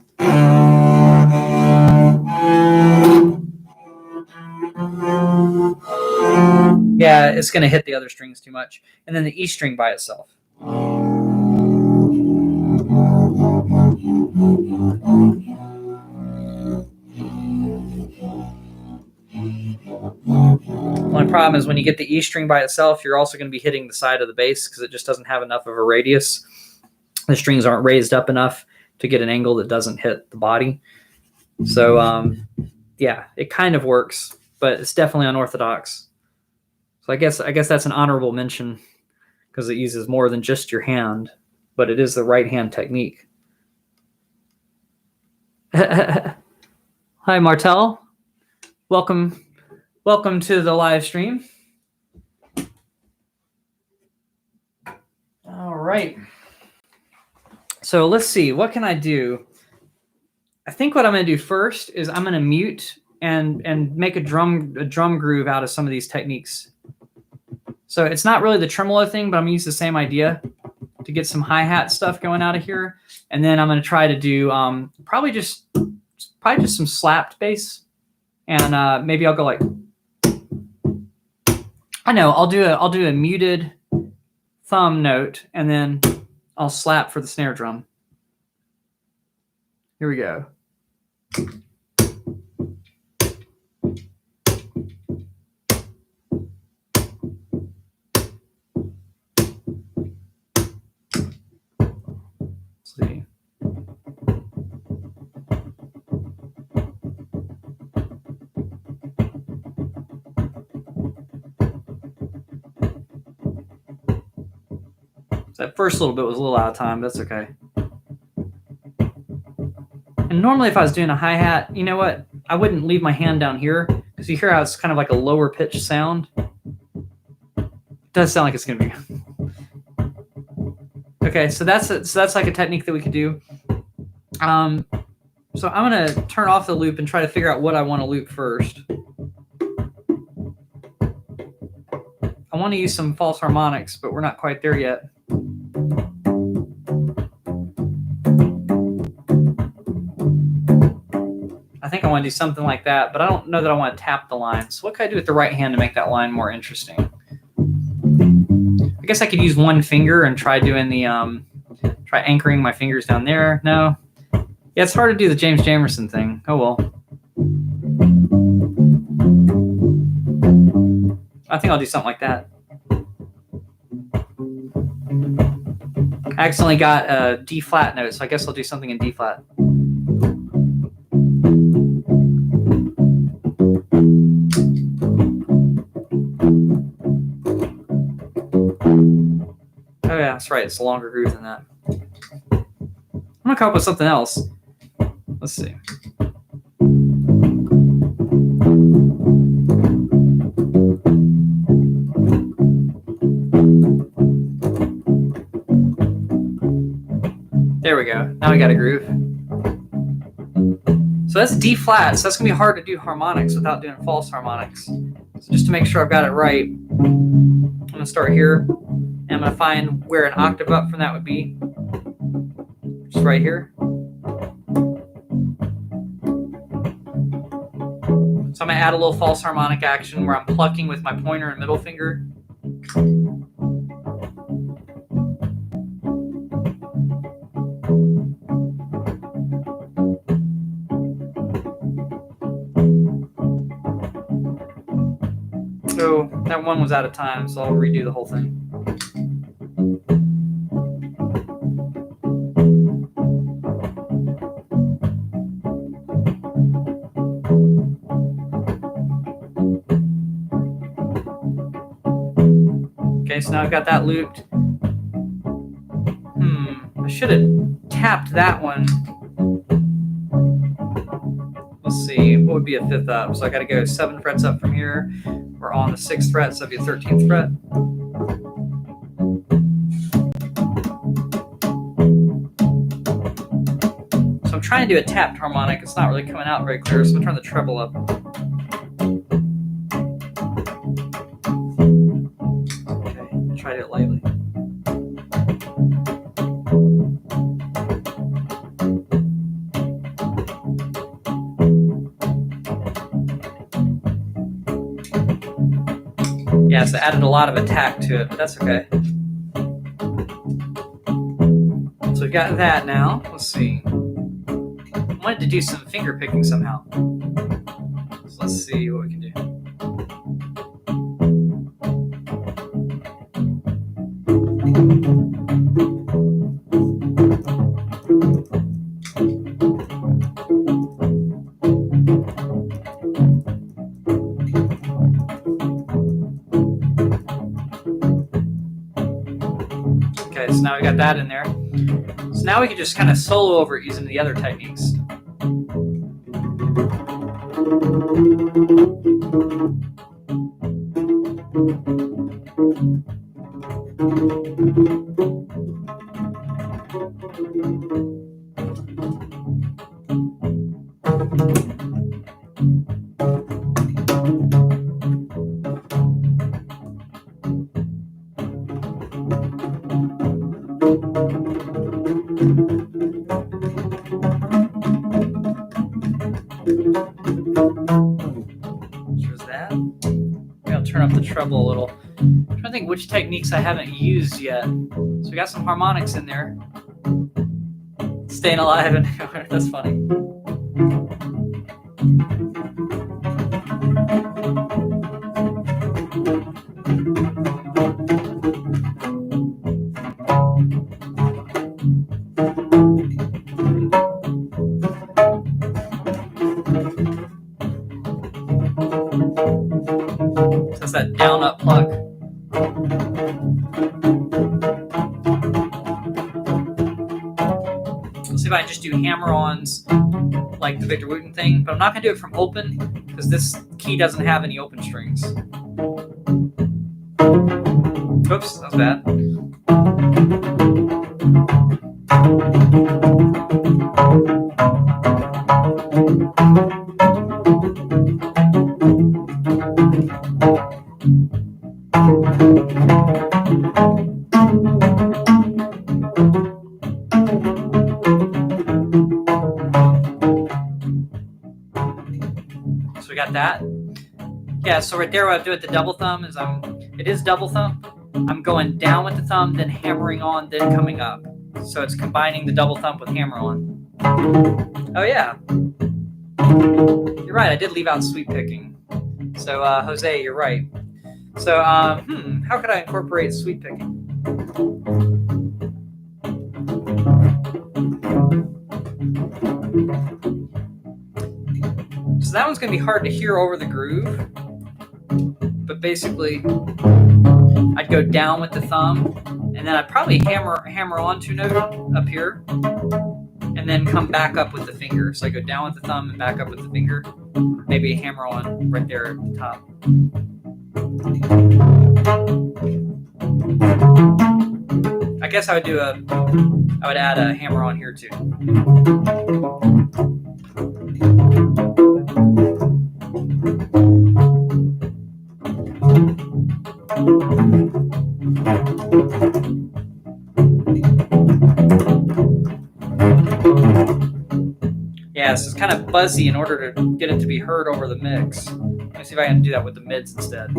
Yeah, it's going to hit the other strings too much. And then the E string by itself. One problem is when you get the E string by itself, you're also going to be hitting the side of the bass because it just doesn't have enough of a radius. The strings aren't raised up enough to get an angle that doesn't hit the body. So, yeah, it kind of works, but it's definitely unorthodox. So I guess that's an honorable mention because it uses more than just your hand, but it is the right hand technique. Hi, Martel. Welcome to the live stream. All right. So let's see. What can I do? I think what I'm going to do first is I'm going to mute and make a drum groove out of some of these techniques. So it's not really the tremolo thing, but I'm going to use the same idea to get some hi-hat stuff going out of here. And then I'm going to try to do probably just some slapped bass. And maybe I'll go like, I know, I'll do a muted thumb note, and then I'll slap for the snare drum. Here we go. Let's see. That first little bit was a little out of time. That's okay. And normally if I was doing a hi-hat, you know what? I wouldn't leave my hand down here because you hear how it's kind of like a lower pitch sound. It does sound like it's going to be. Okay, so that's like a technique that we could do. So I'm going to turn off the loop and try to figure out what I want to loop first. I want to use some false harmonics, but we're not quite there yet. I think I want to do something like that, but I don't know that I want to tap the line. So what can I do with the right hand to make that line more interesting? I guess I could use one finger and try doing the, try anchoring my fingers down there. No. Yeah, it's hard to do the James Jamerson thing. Oh, well. I think I'll do something like that. I accidentally got a D flat note, so I guess I'll do something in D flat. Oh yeah, that's right. It's a longer groove than that. I'm gonna come up with something else. Let's see. There we go. Now we got a groove. So that's D flat. So that's gonna be hard to do harmonics without doing false harmonics. So just to make sure I've got it right, I'm gonna start here. And I'm gonna find where an octave up from that would be. Just right here. So I'm gonna add a little false harmonic action where I'm plucking with my pointer and middle finger. So that one was out of time, so I'll redo the whole thing. Okay, so now I've got that looped. I should have tapped that one. Let's see, what would be a fifth up? So I got to go 7 frets up from here. We're on the 6th fret, so that'd be the 13th fret. So I'm trying to do a tapped harmonic. It's not really coming out very clear, so I'm turn the treble up. Okay, try to do it lightly. Yeah, so added a lot of attack to it, but that's okay. So we've got that now. Let's see. I wanted to do some finger picking somehow. So let's see what we can do. Okay, so now we got that in there. So now we can just kind of solo over it using the other techniques. There's that. Maybe I'll turn up the treble a little. I'm trying to think which techniques I haven't used yet. So we got some harmonics in there. Staying alive and that's funny. That's that down up pluck. Let's see if I can just do hammer-ons like the Victor Wooten thing, but I'm not going to do it from open because this key doesn't have any open strings. Oops, that was bad. So we got that. Yeah, so right there what I do with the double thumb is it is double thumb. I'm going down with the thumb, then hammering on, then coming up. So it's combining the double thumb with hammer on. Oh yeah. You're right, I did leave out sweep picking. So Jose, you're right. So how could I incorporate sweep picking? So that one's going to be hard to hear over the groove. But basically, I'd go down with the thumb, and then I'd probably hammer on 2 note up here, and then come back up with the finger. So I go down with the thumb and back up with the finger. Maybe a hammer on right there at the top. I guess I would add a hammer on here too. Yeah, so it's kind of buzzy in order to get it to be heard over the mix. Let me see if I can do that with the mids instead.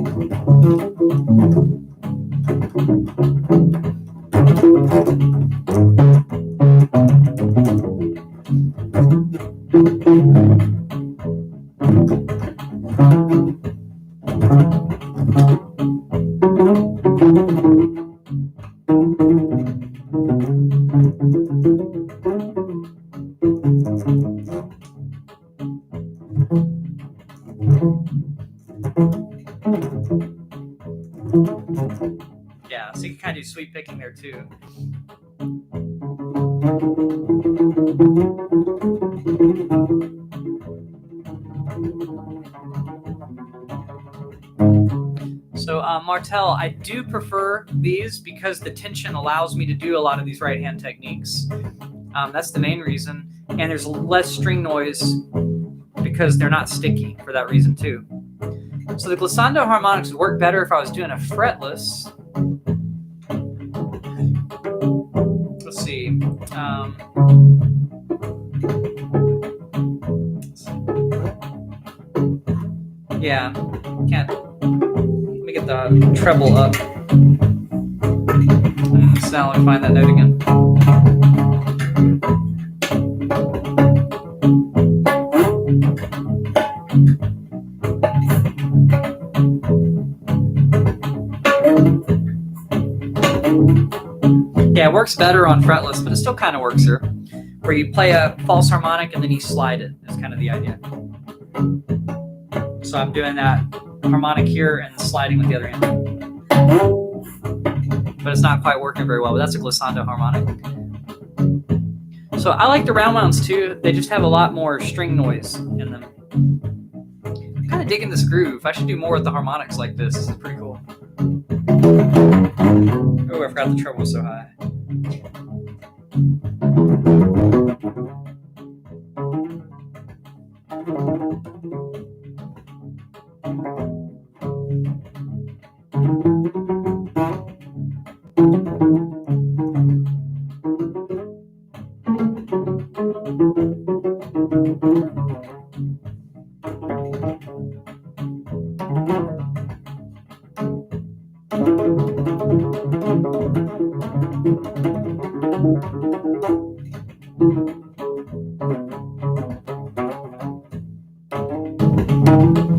Yeah, so you can kind of do sweep picking there too. So Martel, I do prefer these because the tension allows me to do a lot of these right hand techniques. That's the main reason. And there's less string noise because they're not sticky for that reason too. So the glissando harmonics would work better if I was doing a fretless. Let's see. Yeah, can't. Let me get the treble up. So now let me find that note again. Yeah, it works better on fretless, but it still kind of works here. Where you play a false harmonic and then you slide it is kind of the idea. So I'm doing that harmonic here and sliding with the other hand. But it's not quite working very well, but that's a glissando harmonic. So I like the round wounds too. They just have a lot more string noise in them. I'm kind of digging this groove. I should do more with the harmonics like this. This is pretty cool. Oh, I forgot the treble was so high.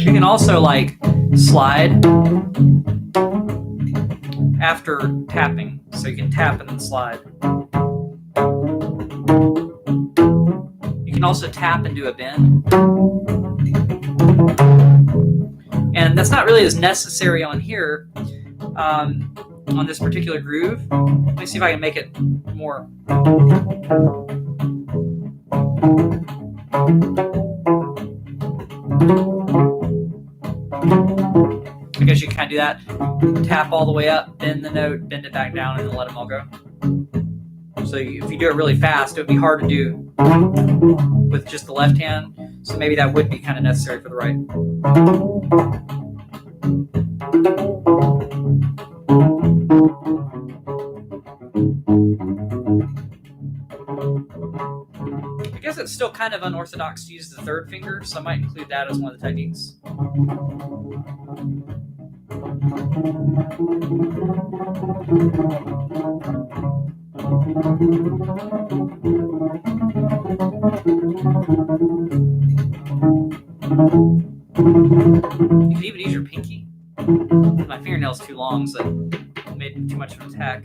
You can also like slide after tapping, so you can tap and then slide. You can also tap and do a bend. And that's not really as necessary on here, on this particular groove. Let me see if I can make it more. I guess you can kind of do that. Tap all the way up, bend the note, bend it back down, and then let them all go. So if you do it really fast, it would be hard to do with just the left hand. So maybe that would be kind of necessary for the right. I guess it's still kind of unorthodox to use the third finger, so I might include that as one of the techniques. You can even use your pinky. My fingernail's too long, so it made too much of an attack.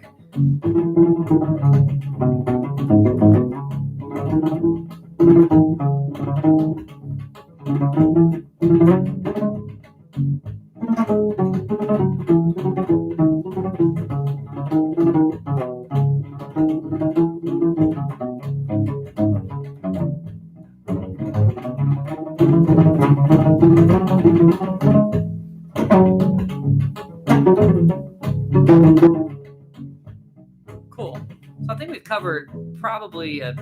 Cool. So I think we've covered probably a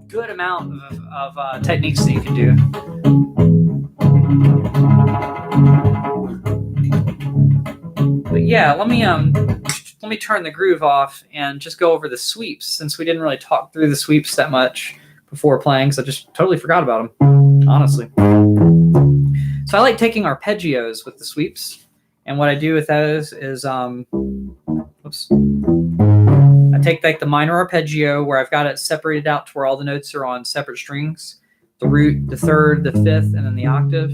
good amount of techniques that you can do. But yeah, let me turn the groove off and just go over the sweeps, since we didn't really talk through the sweeps that much before playing, because I just totally forgot about them, honestly. So I like taking arpeggios with the sweeps, and what I do with those is I take like the minor arpeggio where I've got it separated out to where all the notes are on separate strings, the root, the third, the fifth, and then the octave.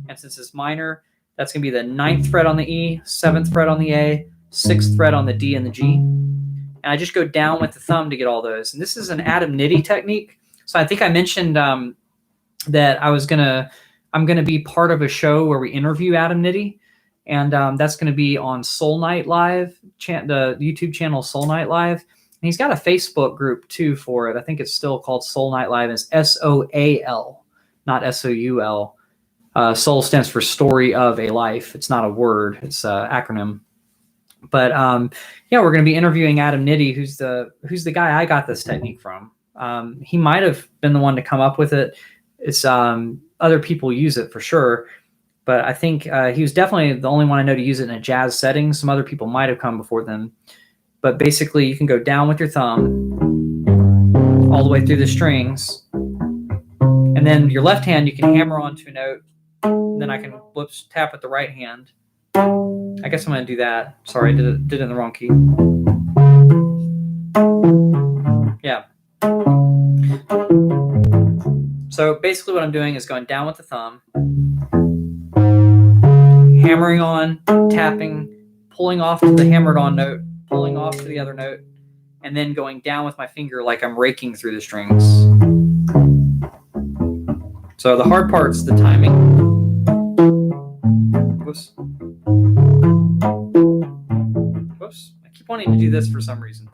And since it's minor, that's going to be the 9th fret on the E, 7th fret on the A, 6th fret on the D and the G. And I just go down with the thumb to get all those. And this is an Adam Nitti technique. So I think I mentioned that I'm going to be part of a show where we interview Adam Nitti. And that's going to be on Soul Night Live, the YouTube channel Soul Night Live. And he's got a Facebook group too for it. I think it's still called Soul Night Live. It's SOAL, not SOUL. Soul stands for Story of a Life. It's not a word. It's an acronym. But yeah, we're going to be interviewing Adam Nitti, who's the guy I got this technique from. He might have been the one to come up with it. It's other people use it for sure. But I think he was definitely the only one I know to use it in a jazz setting. Some other people might have come before then. But basically, you can go down with your thumb all the way through the strings. And then your left hand, you can hammer onto a note. Then I can tap with the right hand. I guess I'm going to do that. Sorry, I did it in the wrong key. Yeah. So basically what I'm doing is going down with the thumb, hammering on, tapping, pulling off to the hammered on note, pulling off to the other note, and then going down with my finger like I'm raking through the strings. So the hard part's the timing. Whoops. Whoops. I keep wanting to do this for some reason.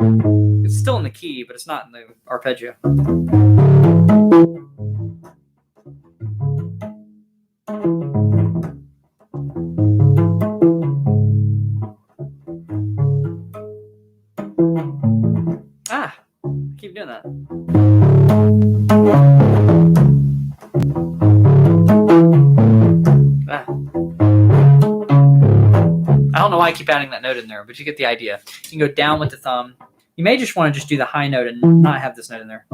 It's still in the key, but it's not in the arpeggio. I keep doing that. I don't know why I keep adding that note in there, but you get the idea. You can go down with the thumb. You may just want to just do the high note and not have this note in there.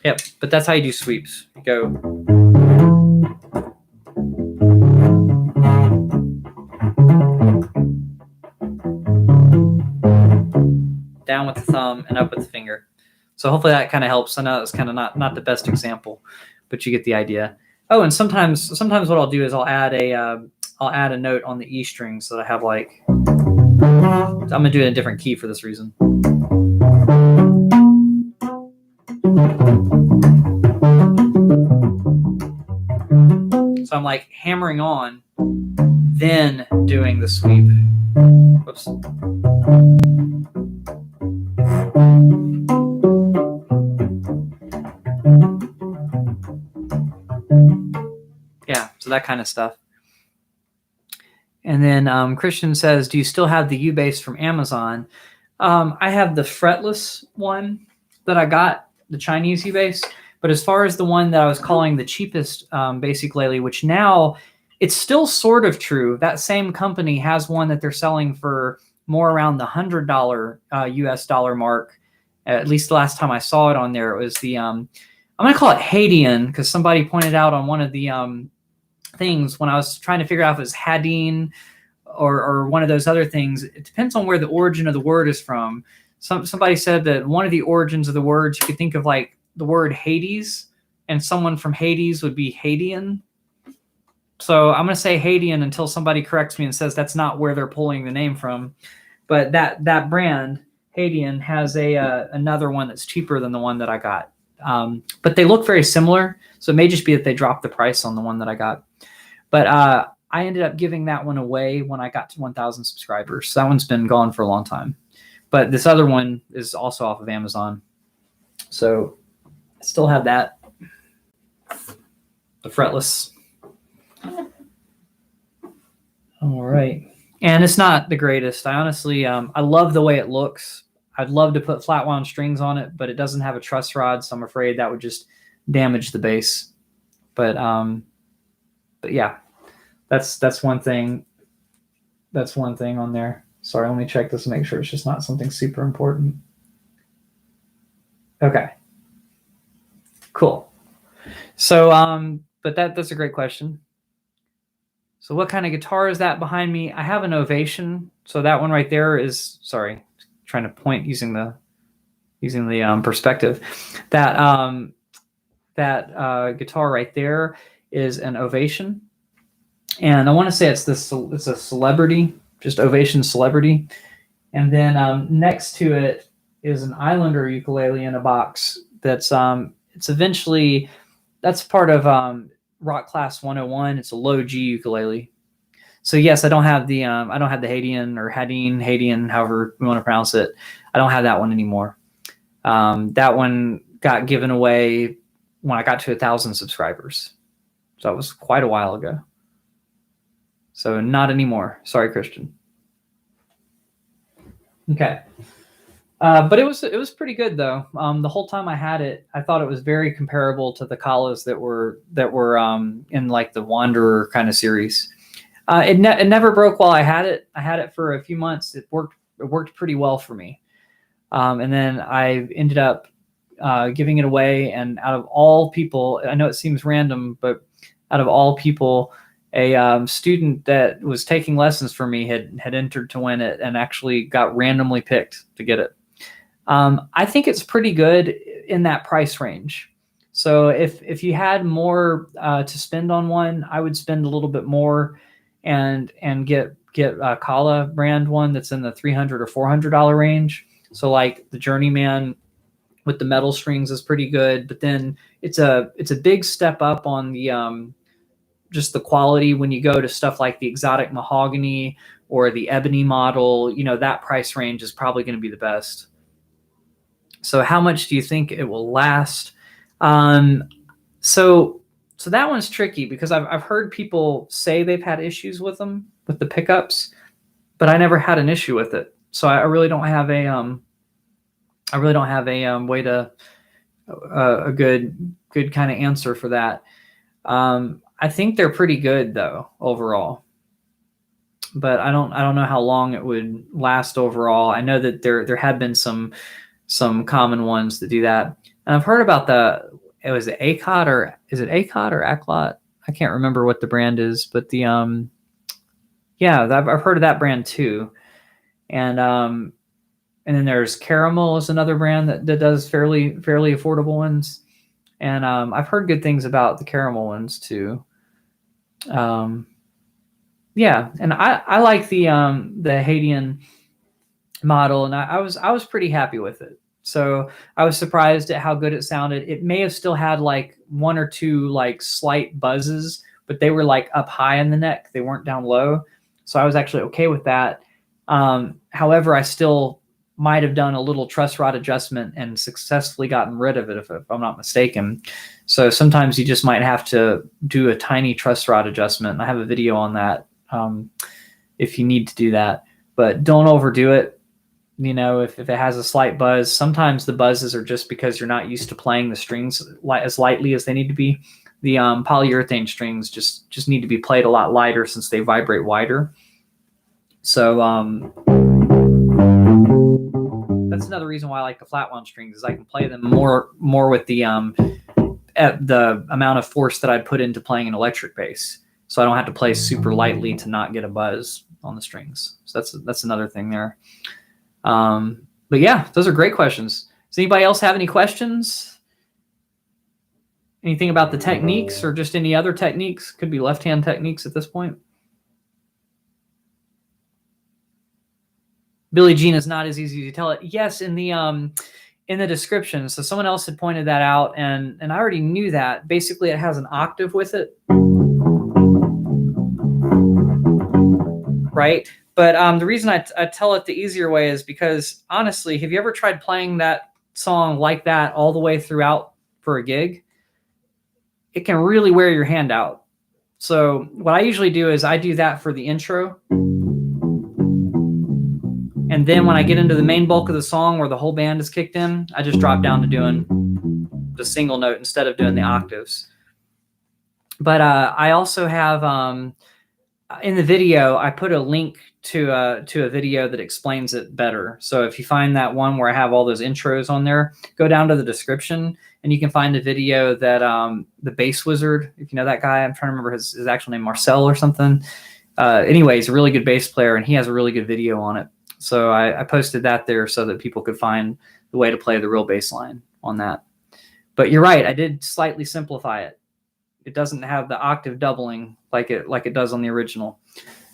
Yep, but that's how you do sweeps. You go down with the thumb and up with the finger. So hopefully that kind of helps. I know it's kind of not the best example, but you get the idea. Oh, and sometimes what I'll do is I'll add a note on the E string so that I have like, I'm gonna do it in a different key for this reason. So I'm like hammering on, then doing the sweep. Whoops. So that kind of stuff. And then Christian says, do you still have the U-bass from Amazon? I have the fretless one that I got, the Chinese U-bass. But as far as the one that I was calling the cheapest bass ukulele, which now it's still sort of true. That same company has one that they're selling for more around the $100 US dollar mark. At least the last time I saw it on there, it was the, I'm going to call it Hadean, because somebody pointed out on one of the things when I was trying to figure out if it was Hadeen or one of those other things. It depends on where the origin of the word is from. Somebody said that one of the origins of the words, you could think of like the word Hades, and someone from Hades would be Hadean. So I'm going to say Hadean until somebody corrects me and says that's not where they're pulling the name from. But that brand, Hadean, has another one that's cheaper than the one that I got. But they look very similar. So it may just be that they dropped the price on the one that I got. But I ended up giving that one away when I got to 1,000 subscribers. So that one's been gone for a long time. But this other one is also off of Amazon. So I still have that. The fretless. All right. And it's not the greatest. I honestly, I love the way it looks. I'd love to put flat wound strings on it, but it doesn't have a truss rod, so I'm afraid that would just damage the bass. But yeah, that's one thing. That's one thing on there. Sorry, let me check this and make sure it's just not something super important. Okay. Cool. So, but that's a great question. So what kind of guitar is that behind me? I have an Ovation. So that one right there is, sorry, trying to point using the perspective. That guitar right there is an Ovation. And I want to say it's a Celebrity, just Ovation Celebrity. And then next to it is an Islander ukulele in a box. That's that's part of Rock Class 101. It's a low G ukulele. So yes, I don't have the Hadean or Hadean, however we want to pronounce it. I don't have that one anymore. That one got given away when I got to 1,000 subscribers. So that was quite a while ago. So not anymore. Sorry, Christian. Okay. But it was pretty good though. The whole time I had it, I thought it was very comparable to the Kalas that were in like the Wanderer kind of series. It never broke while I had it. I had it for a few months. It worked pretty well for me. And then I ended up giving it away. And out of all people, I know it seems random, but out of all people, a student that was taking lessons for me had entered to win it and actually got randomly picked to get it. I think it's pretty good in that price range. So if you had more to spend on one, I would spend a little bit more and get a Kala brand one that's in the $300 or $400 range. So like the Journeyman with the metal strings is pretty good, but then it's a big step up on the just the quality when you go to stuff like the exotic mahogany or the ebony model. You know, that price range is probably going to be the best. So how much do you think it will last? So that one's tricky because I've heard people say they've had issues with them, with the pickups, but I never had an issue with it. So I really don't have a way to a good kind of answer for that. I think they're pretty good though overall, but I don't know how long it would last overall. I know that there had been some common ones that do that, and I've heard about it was ACOT, or is it ACOT or ACLOT? I can't remember what the brand is, but the yeah, I've heard of that brand too, and then there's Caramel is another brand that does fairly affordable ones. And I've heard good things about the Caramel ones too. Yeah, and I like the Hadean model, and I was pretty happy with it. So I was surprised at how good it sounded. It may have still had like one or two like slight buzzes, but they were like up high in the neck. They weren't down low. So I was actually okay with that. However, I still might have done a little truss rod adjustment and successfully gotten rid of it, if I'm not mistaken. So sometimes you just might have to do a tiny truss rod adjustment. And I have a video on that if you need to do that. But don't overdo it. You know, if it has a slight buzz, sometimes the buzzes are just because you're not used to playing the strings as lightly as they need to be. The polyurethane strings just need to be played a lot lighter since they vibrate wider. So that's another reason why I like the flat wound strings, is I can play them more with the amount of force that I'd put into playing an electric bass. So I don't have to play super lightly to not get a buzz on the strings. So that's another thing there. But yeah, those are great questions. Does anybody else have any questions? Anything about the techniques or just any other techniques? Could be left-hand techniques at this point. Billie Jean is not as easy to tell it. Yes, in the description. So someone else had pointed that out, and I already knew that. Basically, it has an octave with it. Right? But the reason I tell it the easier way is because, honestly, have you ever tried playing that song like that all the way throughout for a gig? It can really wear your hand out. So what I usually do is I do that for the intro. And then when I get into the main bulk of the song where the whole band is kicked in, I just drop down to doing the single note instead of doing the octaves. But I also have, in the video, I put a link to a video that explains it better. So if you find that one where I have all those intros on there, go down to the description and you can find a video that the Bass Wizard, if you know that guy, I'm trying to remember his actual name, Marcel or something. Anyway, he's a really good bass player and he has a really good video on it. So I posted that there so that people could find the way to play the real bass line on that. But you're right, I did slightly simplify it. It doesn't have the octave doubling like it does on the original.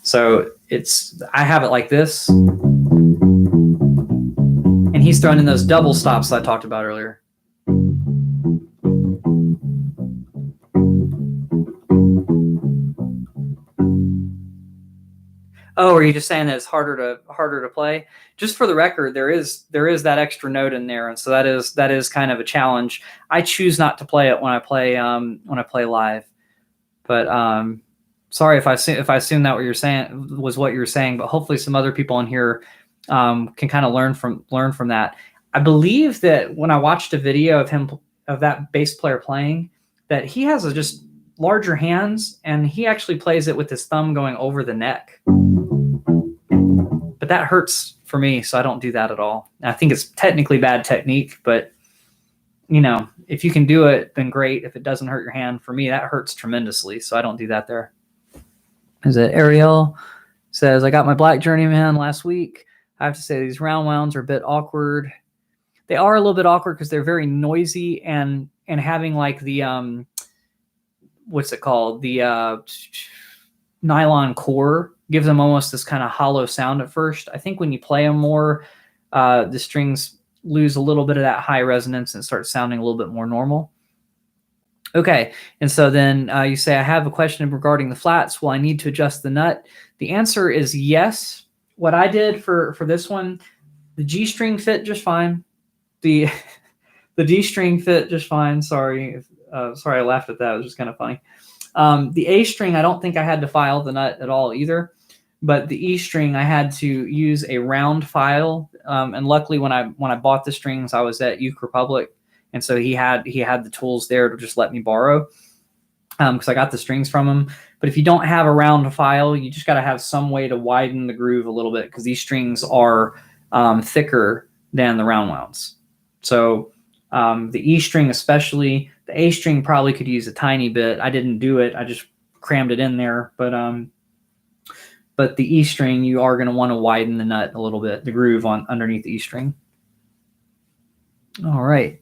So I have it like this. And he's throwing in those double stops that I talked about earlier. Oh, are you just saying that it's harder to play? Just for the record, there is that extra note in there, and so that is kind of a challenge. I choose not to play it when I play live. But sorry if I assume that what you're saying was what you're saying, but hopefully some other people in here can kind of learn from that. I believe that when I watched a video of that bass player playing, that he has just larger hands and he actually plays it with his thumb going over the neck. But that hurts for me, so I don't do that at all. I think it's technically bad technique, but you know, if you can do it, then great. If it doesn't hurt your hand, for me, that hurts tremendously, so I don't do that there. Is it Ariel says, I got my black journeyman last week. I have to say these round wounds are a bit awkward. They are a little bit awkward because they're very noisy and having like the what's it called? The nylon core gives them almost this kind of hollow sound at first. I think when you play them more, the strings lose a little bit of that high resonance and start sounding a little bit more normal. Okay, and so then you say, I have a question regarding the flats. Will I need to adjust the nut? The answer is yes. What I did for this one, the G string fit just fine. The D string fit just fine. Sorry, I laughed at that. It was just kind of funny. The A string, I don't think I had to file the nut at all either. But the E string, I had to use a round file. And luckily, when I bought the strings, I was at Uke Republic, and so he had the tools there to just let me borrow, because I got the strings from him. But if you don't have a round file, you just got to have some way to widen the groove a little bit, because these strings are thicker than the round wounds. So the E string especially, the A string probably could use a tiny bit. I didn't do it. I just crammed it in there. But the E string, you are going to want to widen the nut a little bit, the groove underneath the E string. All right.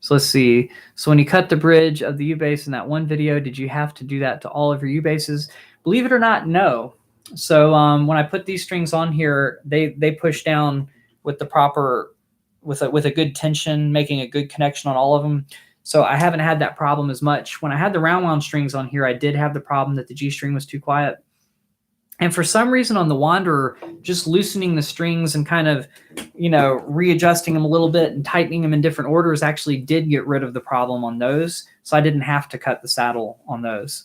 So let's see. So when you cut the bridge of the U-bass in that one video, did you have to do that to all of your U-basses? Believe it or not, no. So when I put these strings on here, they push down with the proper, with a good tension, making a good connection on all of them. So I haven't had that problem as much. When I had the round wound strings on here, I did have the problem that the G string was too quiet. And for some reason on the Wanderer, just loosening the strings and kind of, readjusting them a little bit and tightening them in different orders actually did get rid of the problem on those. So I didn't have to cut the saddle on those.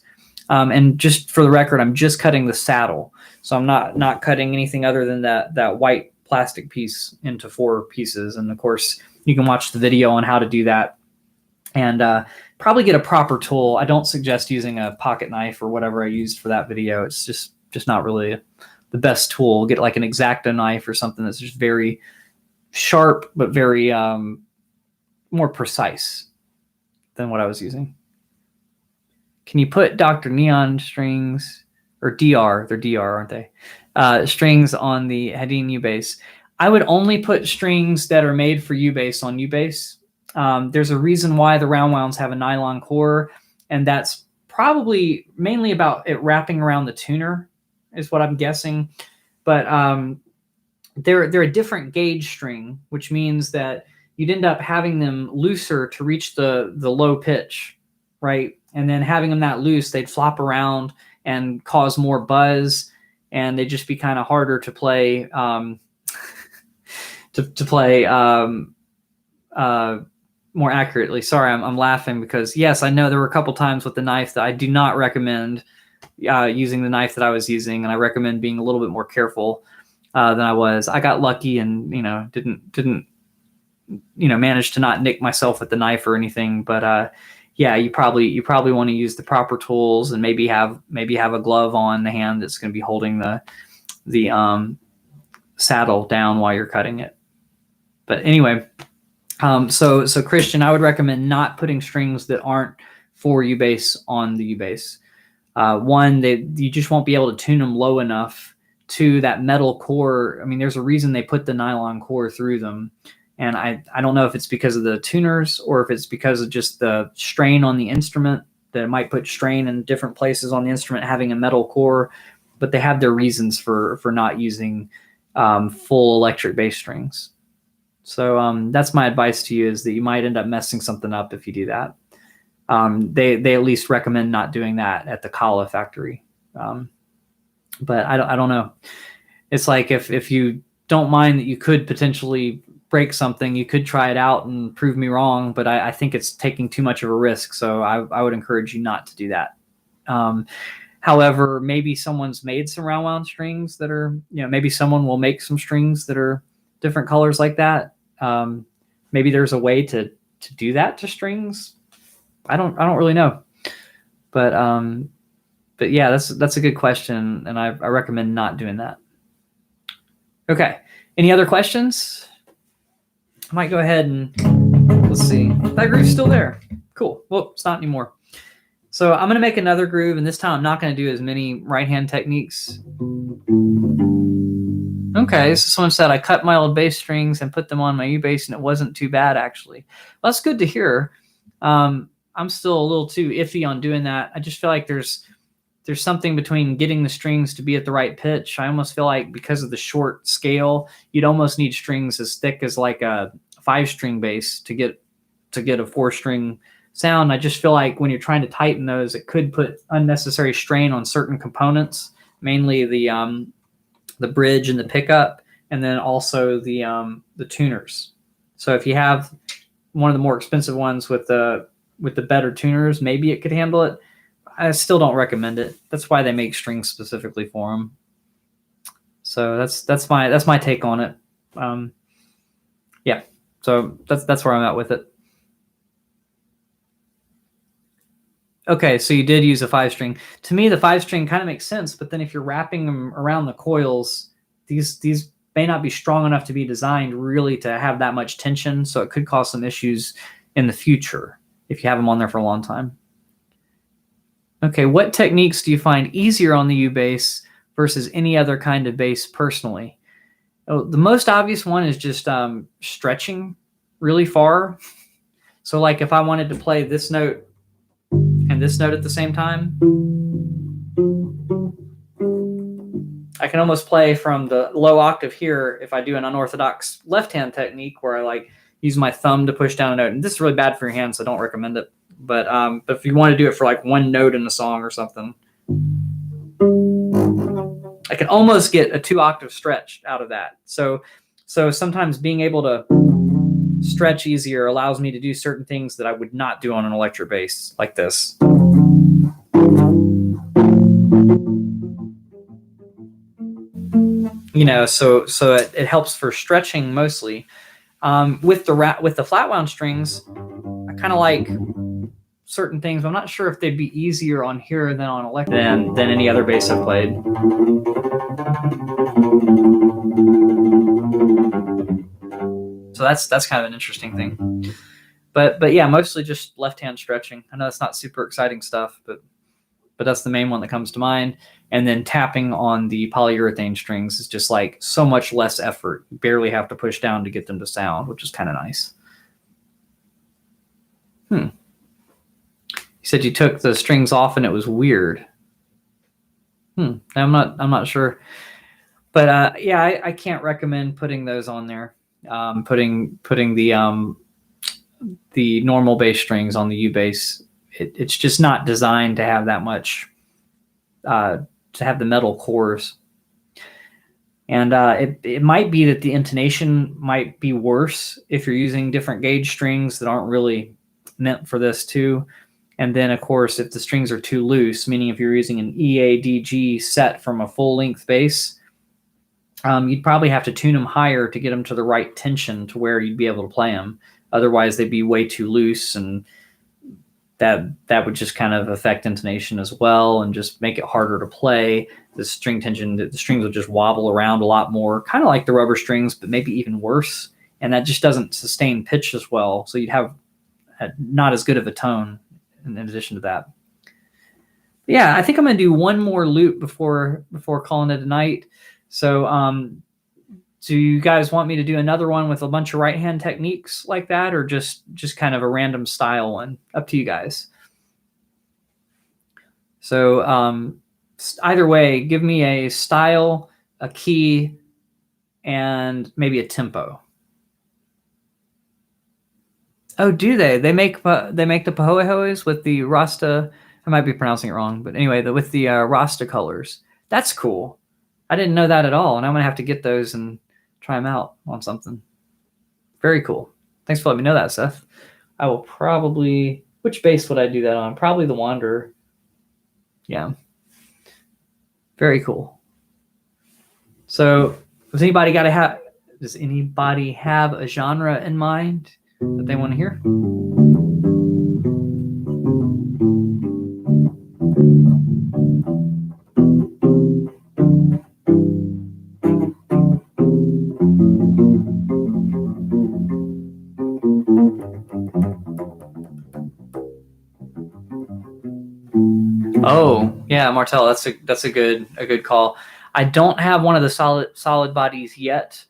And just for the record, I'm just cutting the saddle. So I'm not cutting anything other than that white plastic piece into 4 pieces. And of course, you can watch the video on how to do that. And probably get a proper tool. I don't suggest using a pocket knife or whatever I used for that video. It's just not really the best tool. Get like an X-Acto knife or something that's just very sharp, but very more precise than what I was using. Can you put Dr. Neon strings, or DR, they're DR, aren't they? Strings on the Hedin U-bass. I would only put strings that are made for U-bass on U-bass. There's a reason why the round wounds have a nylon core, and that's probably mainly about it wrapping around the tuner, is what I'm guessing. But they're a different gauge string, which means that you'd end up having them looser to reach the low pitch, right? And then having them that loose, they'd flop around and cause more buzz, and they'd just be kind of harder to play more accurately. Sorry, I'm laughing because, yes, I know there were a couple times with the knife that I do not recommend using the knife that I was using, and I recommend being a little bit more careful than I was. I got lucky and didn't manage to not nick myself with the knife or anything. But yeah, you probably want to use the proper tools and maybe have a glove on the hand that's going to be holding the saddle down while you're cutting it. But anyway, so Christian, I would recommend not putting strings that aren't for U-bass on the U-bass. One, you just won't be able to tune them low enough to that metal core. I mean, there's a reason they put the nylon core through them. And I don't know if it's because of the tuners or if it's because of just the strain on the instrument, that it might put strain in different places on the instrument having a metal core, but they have their reasons for not using full electric bass strings. So that's my advice to you, is that you might end up messing something up if you do that. They at least recommend not doing that at the Kala factory. But I don't know. It's like if you don't mind that you could potentially break something, you could try it out and prove me wrong, but I think it's taking too much of a risk. So I would encourage you not to do that. However, maybe someone's made some round wound strings that are, maybe someone will make some strings that are different colors like that. Maybe there's a way to do that to strings. I don't really know, but yeah, that's a good question, and I recommend not doing that. Okay, any other questions? I might go ahead and let's see. That groove's still there. Cool. Well, it's not anymore. So I'm going to make another groove, and this time I'm not going to do as many right hand techniques. Okay, so someone said I cut my old bass strings and put them on my U-bass, and it wasn't too bad, actually. Well, that's good to hear. I'm still a little too iffy on doing that. I just feel like there's something between getting the strings to be at the right pitch. I almost feel like because of the short scale, you'd almost need strings as thick as like a 5-string bass to get a 4-string sound. I just feel like when you're trying to tighten those, it could put unnecessary strain on certain components, mainly the bridge and the pickup, and then also the tuners. So if you have one of the more expensive ones with the better tuners, maybe it could handle it. I still don't recommend it. That's why they make strings specifically for them. So that's my take on it. Yeah. So that's where I'm at with it. Okay, so you did use a 5-string. To me, the 5-string kind of makes sense, but then if you're wrapping them around the coils, these may not be strong enough to be designed really to have that much tension, so it could cause some issues in the future if you have them on there for a long time. Okay, what techniques do you find easier on the U-bass versus any other kind of bass personally? Oh, the most obvious one is just stretching really far. So like if I wanted to play this note and this note at the same time, I can almost play from the low octave here if I do an unorthodox left-hand technique where I like use my thumb to push down a note. And this is really bad for your hands, so I don't recommend it. But if you want to do it for like one note in the song or something, I can almost get a 2-octave stretch out of that. So sometimes being able to stretch easier allows me to do certain things that I would not do on an electric bass like this. You know, so it helps for stretching mostly. With the flat wound strings, I kind of like certain things. I'm not sure if they'd be easier on here than on electric than any other bass I've played. So that's kind of an interesting thing. But yeah, mostly just left-hand stretching. I know that's not super exciting stuff, but that's the main one that comes to mind. And then tapping on the polyurethane strings is just like so much less effort. You barely have to push down to get them to sound, which is kind of nice. You said you took the strings off and it was weird. I'm not sure. But yeah, I can't recommend putting those on there. Putting the normal bass strings on the U bass, it's just not designed to have that much, to have the metal cores. And it might be that the intonation might be worse if you're using different gauge strings that aren't really meant for this too. And then, of course, if the strings are too loose, meaning if you're using an EADG set from a full-length bass, you'd probably have to tune them higher to get them to the right tension to where you'd be able to play them. Otherwise, they'd be way too loose, and that would just kind of affect intonation as well and just make it harder to play. The string tension, the strings will just wobble around a lot more, kind of like the rubber strings, but maybe even worse. And that just doesn't sustain pitch as well. So you'd have not as good of a tone in addition to that. But yeah, I think I'm going to do one more loop before calling it a night. So do you guys want me to do another one with a bunch of right-hand techniques like that, or just kind of a random style one? Up to you guys. So either way, give me a style, a key, and maybe a tempo. Oh, do they? They make the pahoehoes with the Rasta. I might be pronouncing it wrong, but anyway, with the Rasta colors. That's cool. I didn't know that at all, and I'm gonna have to get those and try them out on something. Very cool. Thanks for letting me know that, Seth. I will probably. Which bass would I do that on? Probably the Wanderer. Yeah. Very cool. So, does anybody have a genre in mind that they want to hear? Oh, yeah, Martel, that's a good call. I don't have one of the solid bodies yet.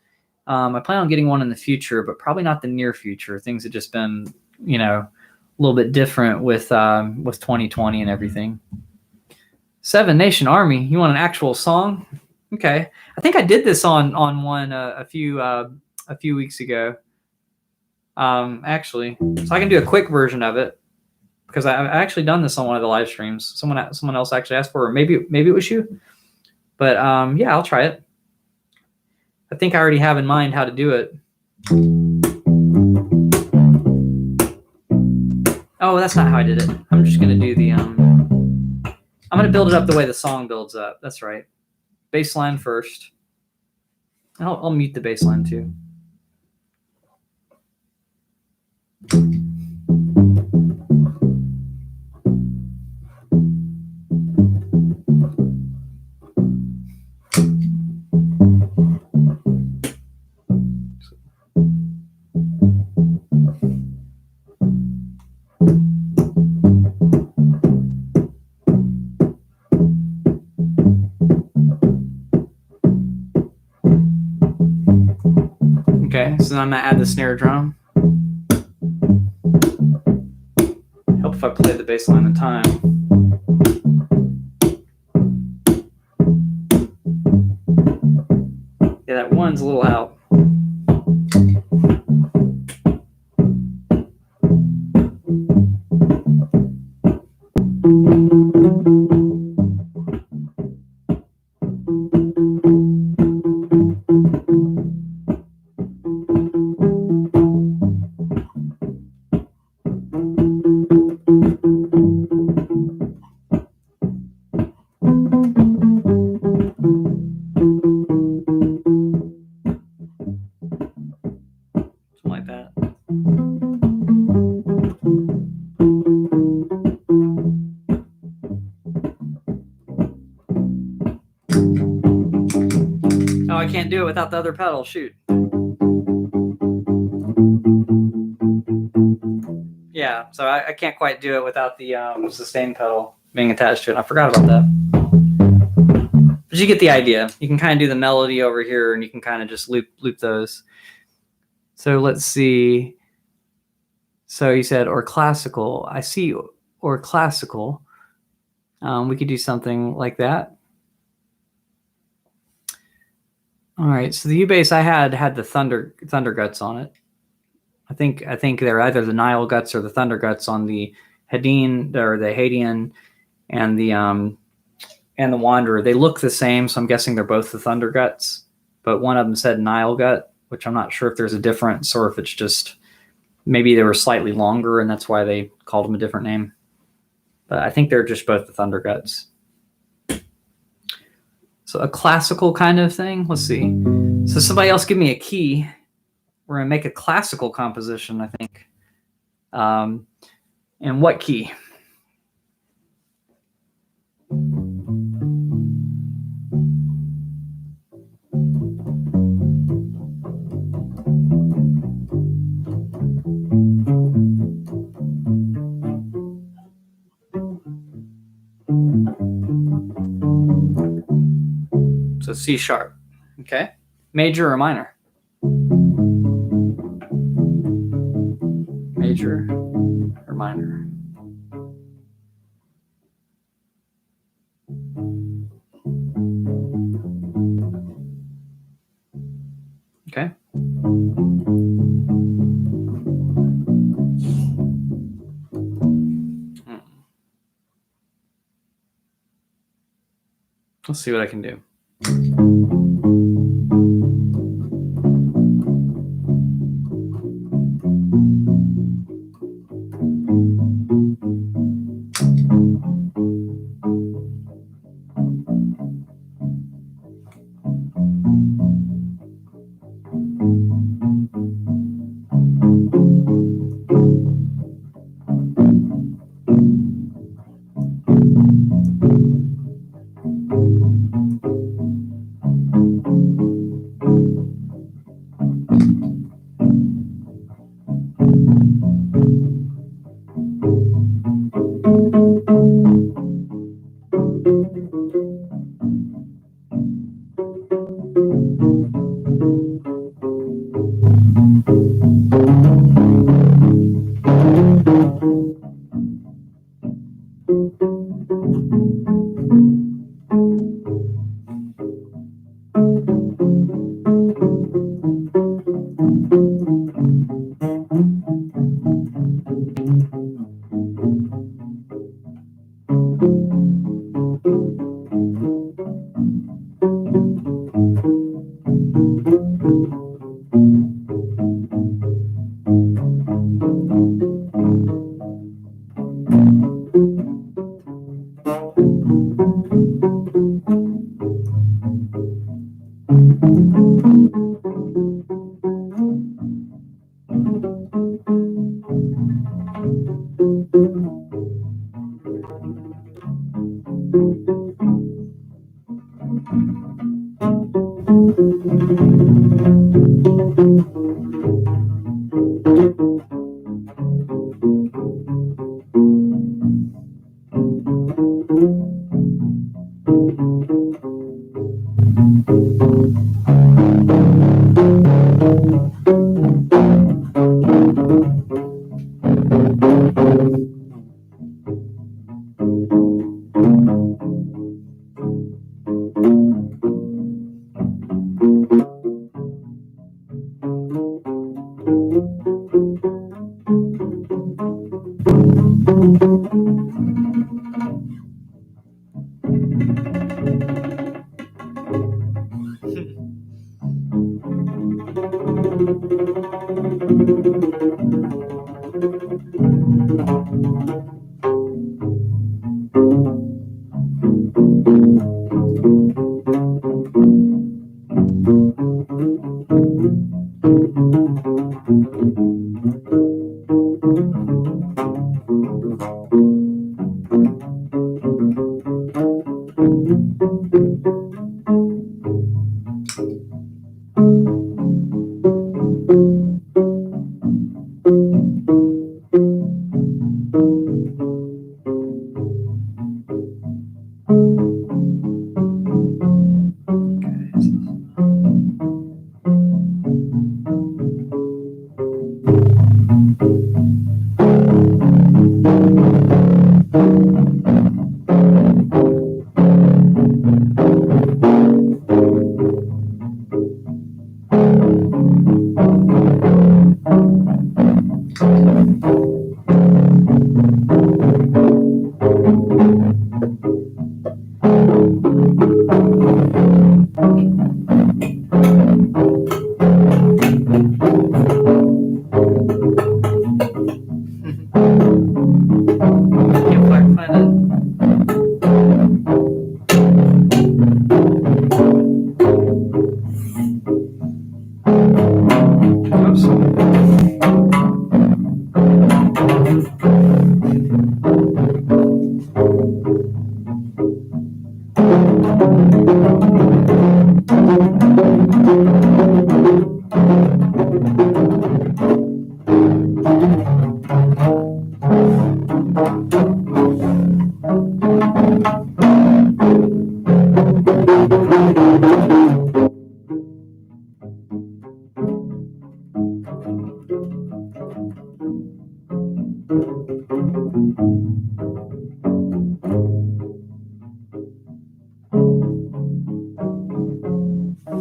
I plan on getting one in the future, but probably not the near future. Things have just been, a little bit different with 2020 and everything. Seven Nation Army. You want an actual song? Okay. I think I did this on one a few weeks ago. Actually, so I can do a quick version of it because I've actually done this on one of the live streams. Someone else actually asked for it, or maybe it was you. But yeah, I'll try it. I think I already have in mind how to do it. Oh, that's not how I did it. I'm just going to do the... I'm going to build it up the way the song builds up. That's right. Bass line first. I'll mute the bass line too. Okay, so then I'm going to add the snare drum. Help if I play the bass line in time. Yeah, that one's a little out. can't do it without the other pedal. Shoot. Yeah, so I can't quite do it without the sustain pedal being attached to it. I forgot about that. But you get the idea. You can kind of do the melody over here, and you can kind of just loop those. So let's see. So you said, or classical. I see, or classical. We could do something like that. All right, so the U-bass I had the thunder guts on it. I think they're either the Nile guts or the thunder guts on the Hadeen or the Hadean and the Wanderer. They look the same, so I'm guessing they're both the thunder guts. But one of them said Nile gut, which I'm not sure if there's a difference or if it's just maybe they were slightly longer and that's why they called them a different name. But I think they're just both the thunder guts. So a classical kind of thing. Let's see. So somebody else give me a key. We're going to make a classical composition, I think. And what key? So C sharp. Okay. Major or minor? Major or minor? Okay. Let's see what I can do.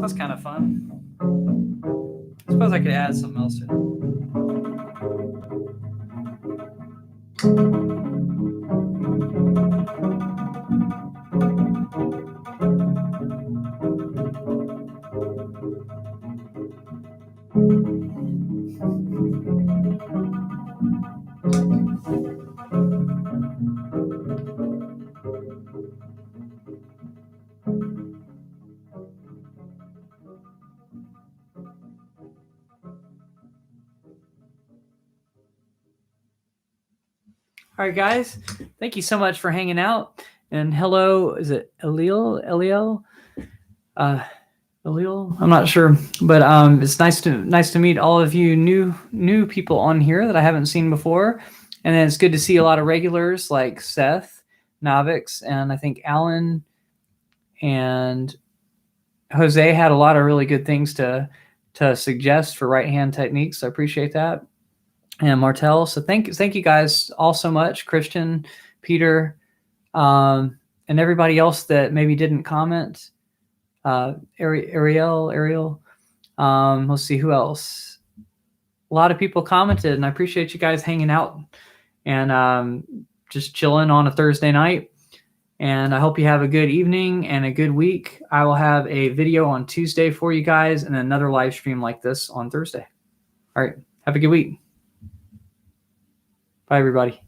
That's kind of fun. I suppose I could add something else to it. All right, guys. Thank you so much for hanging out. And hello, is it Eliel? Eliel? I'm not sure, but it's nice to meet all of you new people on here that I haven't seen before. And then it's good to see a lot of regulars like Seth, Navix, and I think Alan and Jose had a lot of really good things to suggest for right hand techniques. So I appreciate that. And Martel. So thank you guys all so much, Christian, Peter, and everybody else that maybe didn't comment. Ariel. Let's see who else. A lot of people commented, and I appreciate you guys hanging out and just chilling on a Thursday night. And I hope you have a good evening and a good week. I will have a video on Tuesday for you guys and another live stream like this on Thursday. All right. Have a good week. Bye, everybody.